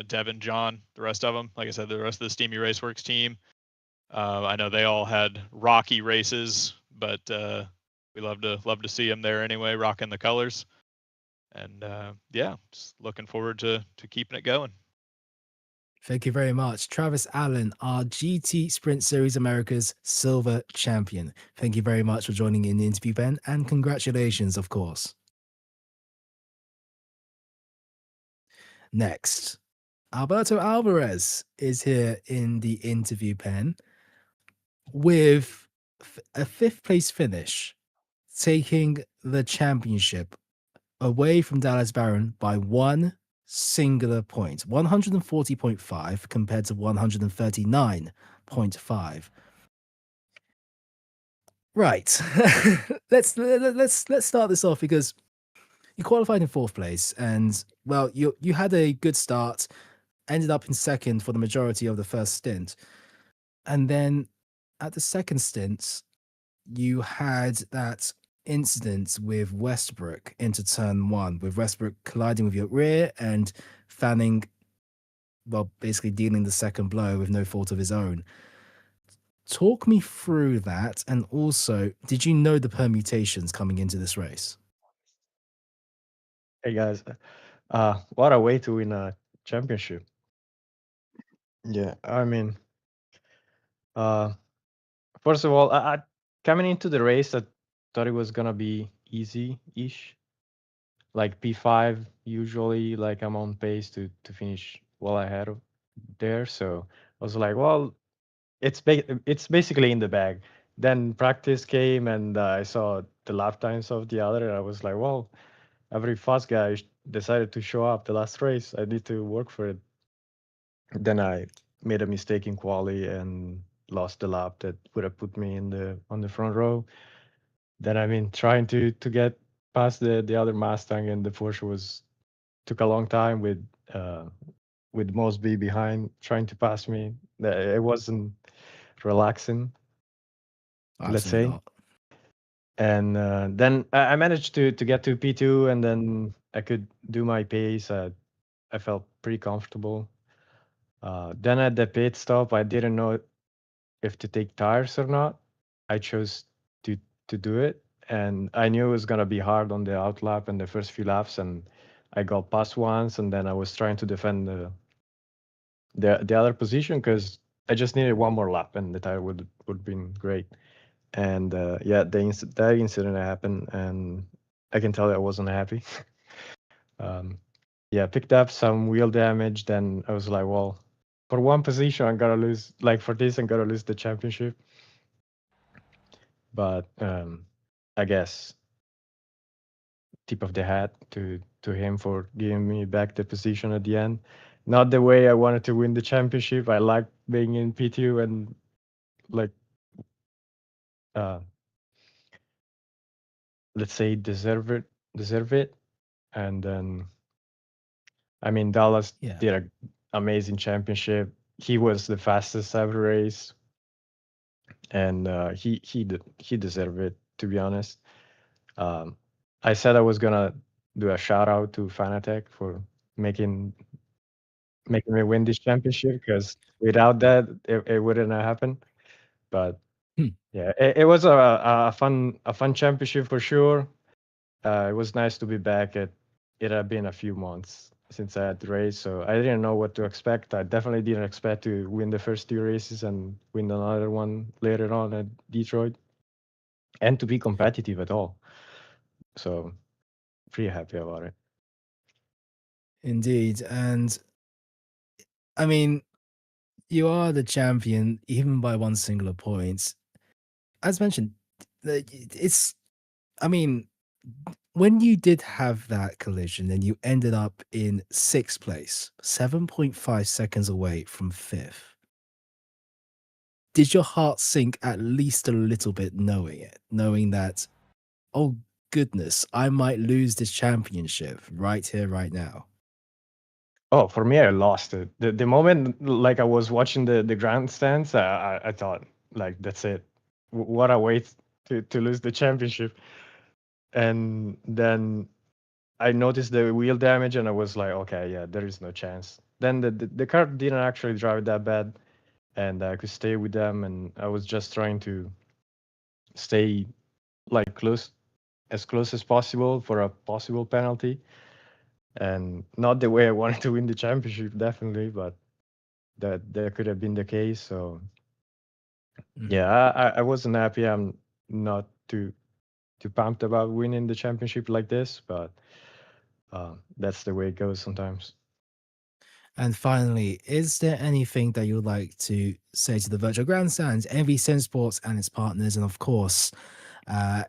Devin, John, the rest of them. Like I said, the rest of the Steamy Raceworks team. I know they all had rocky races, but we love to see them there anyway, rocking the colors. And yeah, just looking forward to keeping it going. Thank you very much. Travis Allen, our GT Sprint Series America's silver champion. Thank you very much for joining in the interview, Ben, and congratulations, of course. Next, Alberto Alvarez is here in the interview pen with a fifth place finish, taking the championship away from Dallas Baron by one singular point, 140.5 compared to 139.5. Right. let's start this off, because you qualified in fourth place, and well, you had a good start, ended up in second for the majority of the first stint, and then at the second stint, you had that incident with Westbrook into turn one, with Westbrook colliding with your rear and Fanning, well, basically dealing the second blow with no fault of his own. Talk me through that, and also, did you know the permutations coming into this race? Hey guys, what a way to win a championship. Yeah, I mean, uh, first of all, I coming into the race, I thought it was gonna be easy-ish, like P5. Usually, like I'm on pace to finish well ahead of there. So I was like, well, it's basically in the bag. Then practice came, and I saw the lap times of the other, and I was like, well, every fast guy decided to show up the last race. I need to work for it. Then I made a mistake in quali and lost the lap that would have put me in the on the front row. Then I mean trying to get past the other Mustang, and the Porsche was took a long time with Mosby behind trying to pass me. It wasn't relaxing, let's Absolutely say. not. And then I managed to get to P2, and then I could do my pace. I felt pretty comfortable. Then at the pit stop, I didn't know if to take tires or not. I chose to to do it, and I knew it was gonna be hard on the out lap and the first few laps, and I got past once, and then I was trying to defend the other position because I just needed one more lap, and the tire would been great. And yeah, that incident happened, and I can tell I wasn't happy. um, yeah, picked up some wheel damage. Then I was like, well, for one position, I'm gonna lose. Like for this, I'm gonna lose the championship. But I guess tip of the hat to him for giving me back the position at the end. Not the way I wanted to win the championship. I like being in P2 and like uh, let's say deserve it. And then I mean Dallas Yeah, did a amazing championship. He was the fastest ever race, and he deserved it, to be honest. Um, I said I was gonna do a shout out to Fanatec for making making me win this championship, because without that, it wouldn't have happened. But Hmm. yeah, it was a fun championship for sure. It was nice to be back. It had been a few months since I had raced, so I didn't know what to expect. I definitely didn't expect to win the first two races and win another one later on at Detroit, and to be competitive at all. So pretty happy about it. Indeed. And I mean, you are the champion, even by one singular point. As mentioned, it's, I mean, when you did have that collision and you ended up in sixth place, 7.5 seconds away from fifth, did your heart sink at least a little bit knowing that, oh goodness, I might lose this championship right here, right now? Oh, for me, I lost it. The moment like I was watching the grandstands, I thought like that's it. What a way to lose the championship. And then I noticed the wheel damage, and I was like, okay, yeah, there is no chance. Then the car didn't actually drive that bad, and I could stay with them, and I was just trying to stay like as close as possible for a possible penalty, and not the way I wanted to win the championship, definitely, but that could have been the case. So Mhm. yeah, I wasn't happy. I'm not too pumped about winning the championship like this, but that's the way it goes sometimes. And finally, is there anything that you would like to say to the virtual grandstands, MV Simsports and its partners, and of course, uh,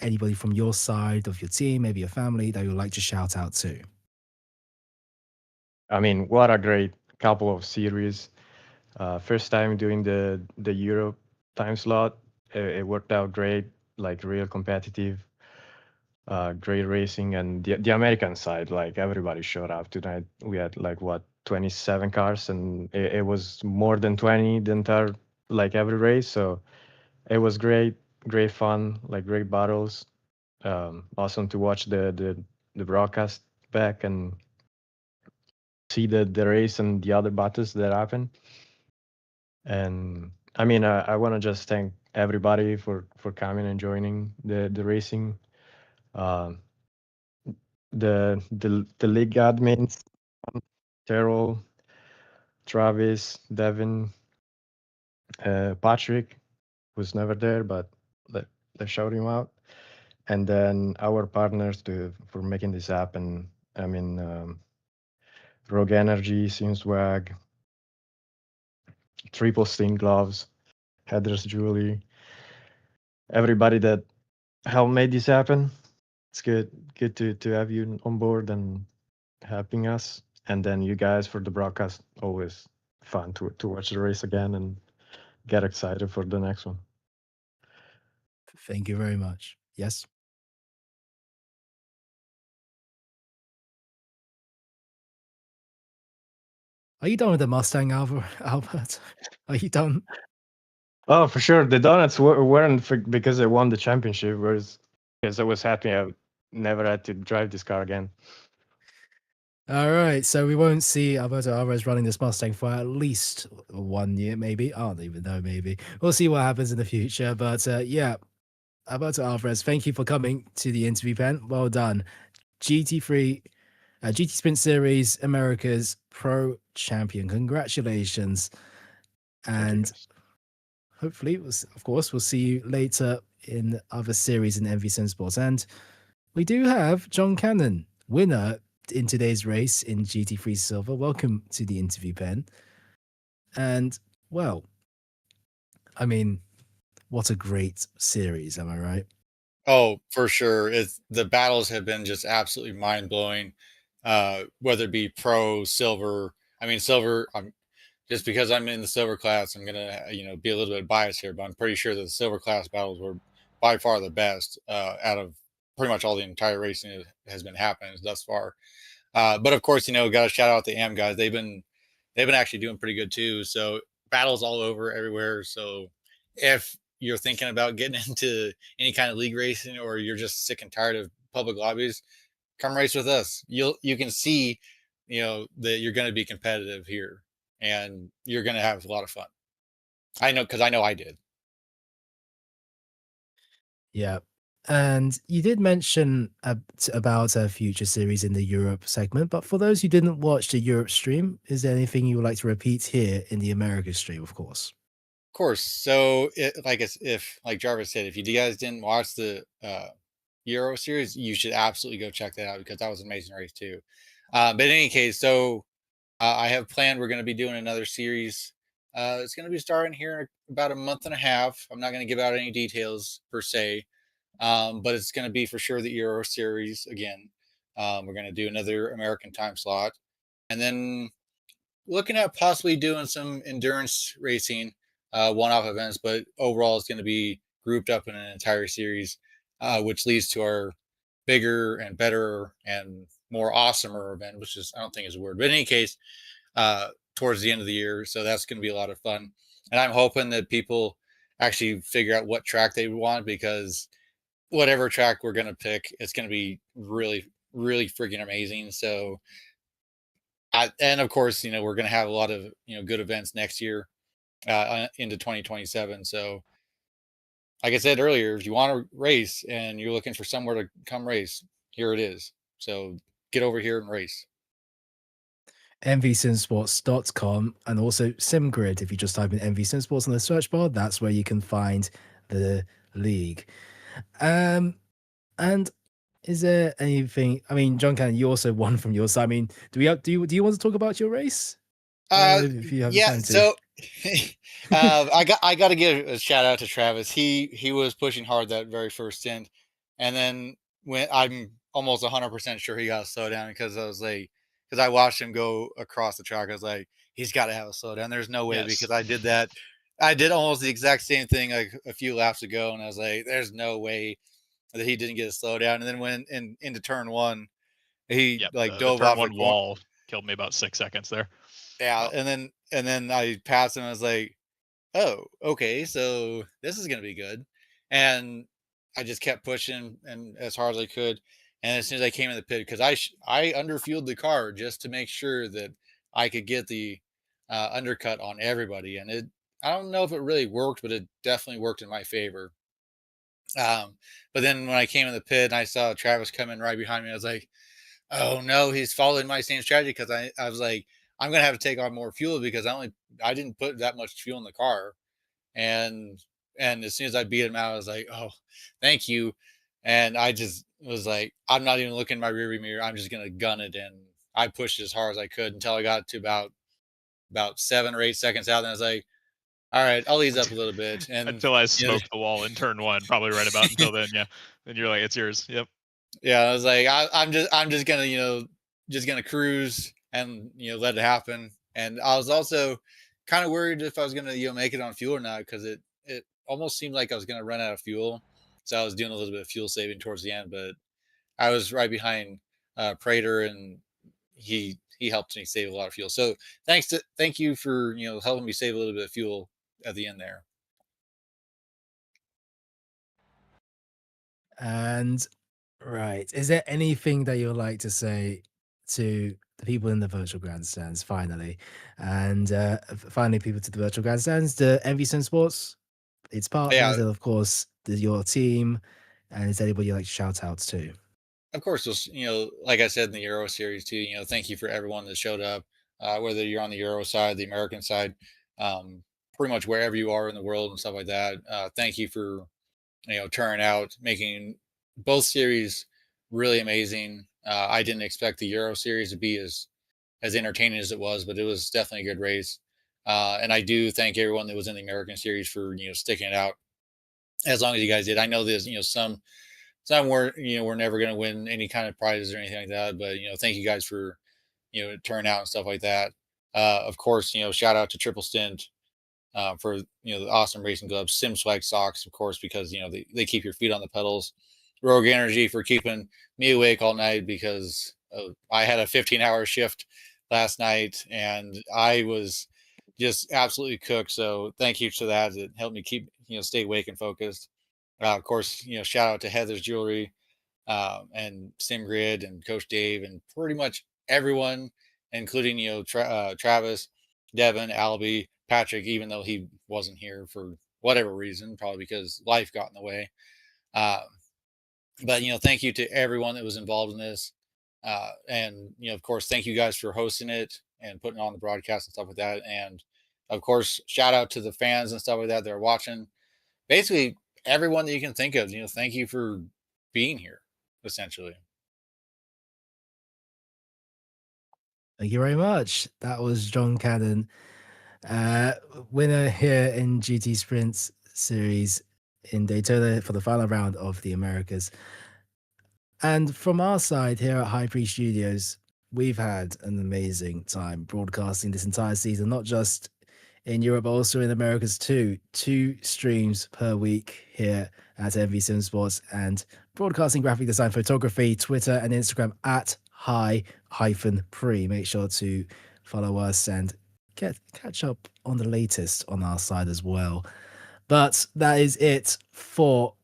anybody from your side of your team, maybe your family, that you would like to shout out to? I mean, what a great couple of series. First time doing the Europe time slot, it worked out great, like real competitive, great racing, and the American side, like everybody showed up tonight. We had like what 27 cars, and it was more than 20 the entire like every race. So it was great, great fun, like great battles. Awesome to watch the broadcast back and see the race and the other battles that happened. And I mean, I want to just thank everybody for coming and joining the racing. Um, the league admins, Terrell, Travis, Devin, Patrick, who's never there, but let, let's shout him out. And then our partners for making this happen. I mean, Rogue Energy, Simswag, Triple Sting Gloves, Headers Jewelry, everybody that helped make this happen. It's good to have you on board and helping us. And then you guys for the broadcast, always fun to watch the race again and get excited for the next one. Thank you very much. Yes? Are you done with the Mustang, Albert? Are you done? Oh, for sure. The donuts weren't because I won the championship, whereas because I was happy I never had to drive this car again. All right, so we won't see Alberto Alvarez running this Mustang for at least 1 year, maybe. I don't even know, maybe. We'll see what happens in the future. But yeah, Alberto Alvarez, thank you for coming to the interview pen. Well done. GT3, GT Sprint Series America's Pro Champion. Congratulations. Thank you, And guys. hopefully, of course, we'll see you later in other series in MV Sim Sports. And we do have John Cannon, winner in today's race in GT3 Silver. Welcome to the interview pen. And well, I mean, what a great series, am I right? Oh, for sure. It's the battles have been just absolutely mind blowing. Whether it be pro, silver. I mean, silver. I'm just because I'm in the silver class. I'm gonna be a little bit biased here, but I'm pretty sure that the silver class battles were by far the best out of pretty much all the entire racing that has been happening thus far. But of course, got to shout out the AM guys. They've been actually doing pretty good too. So battles all over everywhere. So if you're thinking about getting into any kind of league racing or you're just sick and tired of public lobbies, come race with us. You can see, that you're going to be competitive here, and you're going to have a lot of fun. I know, because I know I did. Yeah. And you did mention about a future series in the Europe segment, but for those who didn't watch the Europe stream, is there anything you would like to repeat here in the America stream, of course? Of course. So, if like Jarvis said, if you guys didn't watch the Euro series, you should absolutely go check that out, because that was an amazing race too. But in any case, so I have planned we're going to be doing another series. It's going to be starting here in about a month and a half. I'm not going to give out any details per se, but it's going to be for sure the Euro series again. We're going to do another American time slot, and then looking at possibly doing some endurance racing, one-off events. But overall, it's going to be grouped up in an entire series, which leads to our bigger and better and more awesomer event, which is, I don't think is a word, but in any case, towards the end of the year. So that's going to be a lot of fun. And I'm hoping that people actually figure out what track they want, because whatever track we're going to pick, it's going to be really, really freaking amazing. So, and of course, we're going to have a lot of, good events next year, into 2027. So, like I said earlier, if you want to race and you're looking for somewhere to come race, here it is. So get over here and race. mvsimsports.com and also SimGrid. If you just type in MV Simsports on the search bar, that's where you can find the league. And is there anything? I mean, John Cannon, you also won from your side. I mean, do you want to talk about your race? If you have Yeah. time to. So, I got to give a shout out to Travis. He was pushing hard that very first stint, and then when I'm almost 100% sure he got a slowdown, because I watched him go across the track. I was like, he's got to have a slowdown. There's no way, Yes. because I did that. I did almost the exact same thing like a few laps ago, and I was like, there's no way that he didn't get a slowdown. And then when into turn one, he the dove turn off one the corner. wall killed me about 6 seconds there. Yeah, Wow. and then I passed him. I was like, oh, okay, so this is gonna be good. And I just kept pushing and as hard as I could. And as soon as I came in the pit, because I underfueled the car just to make sure that I could get the undercut on everybody, and I don't know if it really worked, but it definitely worked in my favor. But then when I came in the pit and I saw Travis coming right behind me, I was like, oh no, he's following my same strategy, because I was like, I'm gonna have to take on more fuel, because I didn't put that much fuel in the car. And as soon as I beat him out, I was like, oh, thank you. And I just was like, I'm not even looking in my rearview mirror. I'm just gonna gun it. And I pushed as hard as I could until I got to about 7 or 8 seconds out. And I was like, all right, I'll ease up a little bit. And Until I smoked the wall in turn one, probably right about until then. Yeah. Then you're like, it's yours. Yep. yeah, I was like, I'm just gonna, just gonna cruise and, let it happen. And I was also kind of worried if I was gonna, make it on fuel or not, because it almost seemed like I was gonna run out of fuel. So I was doing a little bit of fuel saving towards the end, but I was right behind Prater, and he helped me save a lot of fuel. So thank you for, helping me save a little bit of fuel at the end there. And right, is there anything that you would like to say to the people in the virtual grandstands finally? And finally, people to the virtual grandstands, the MV Sim Sports, its Yeah, partners, and of course your team. And is there anybody you'd like to shout out to? of course, like I said in the Euro series too, thank you for everyone that showed up, whether you're on the Euro side, the American side, pretty much wherever you are in the world and stuff like that. Thank you for, turning out, making both series really amazing. I didn't expect the Euro series to be as entertaining as it was, but it was definitely a good race. And I do thank everyone that was in the American series for, sticking it out as long as you guys did. I know there's, some weren't, we're never going to win any kind of prizes or anything like that, but, thank you guys for, turnout and stuff like that. Of course, shout out to Triple Stint, for, the awesome racing gloves, Sim Swag socks, of course, because, they keep your feet on the pedals. Rogue Energy for keeping me awake all night, because I had a 15-hour shift last night and I was just absolutely cooked. So thank you to that. It helped me keep, stay awake and focused. Of course, shout out to Heather's Jewelry, and SimGrid and Coach Dave and pretty much everyone, including Travis, Devin, Albie, Patrick, even though he wasn't here for whatever reason, probably because life got in the way. But thank you to everyone that was involved in this, and of course, thank you guys for hosting it and putting on the broadcast and stuff like that. And of course, shout out to the fans and stuff like that that are watching. Basically, everyone that you can think of. Thank you for being here. Essentially. Thank you very much. That was John Cannon, winner here in GT Sprints Series in Daytona for the final round of the Americas. And from our side here at HyPrix Studios, we've had an amazing time broadcasting this entire season, not just in Europe, but also in Americas too. 2 streams per week here at MV Simsports, and broadcasting graphic design, photography, Twitter and Instagram at Hy-Pre. Make sure to follow us and catch up on the latest on our side as well. But that is it for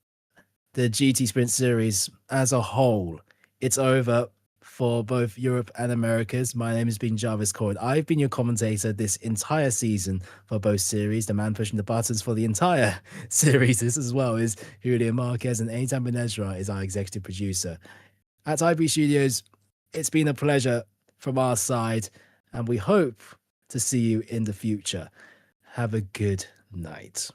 the GT Sprint Series as a whole. It's over for both Europe and Americas. My name has been Jarvis Cord. I've been your commentator this entire season for both series. The man pushing the buttons for the entire series as well is Julian Marquez, and Aitan Benezra is our executive producer. At HyPrix Studios, it's been a pleasure from our side, and we hope to see you in the future. Have a good night.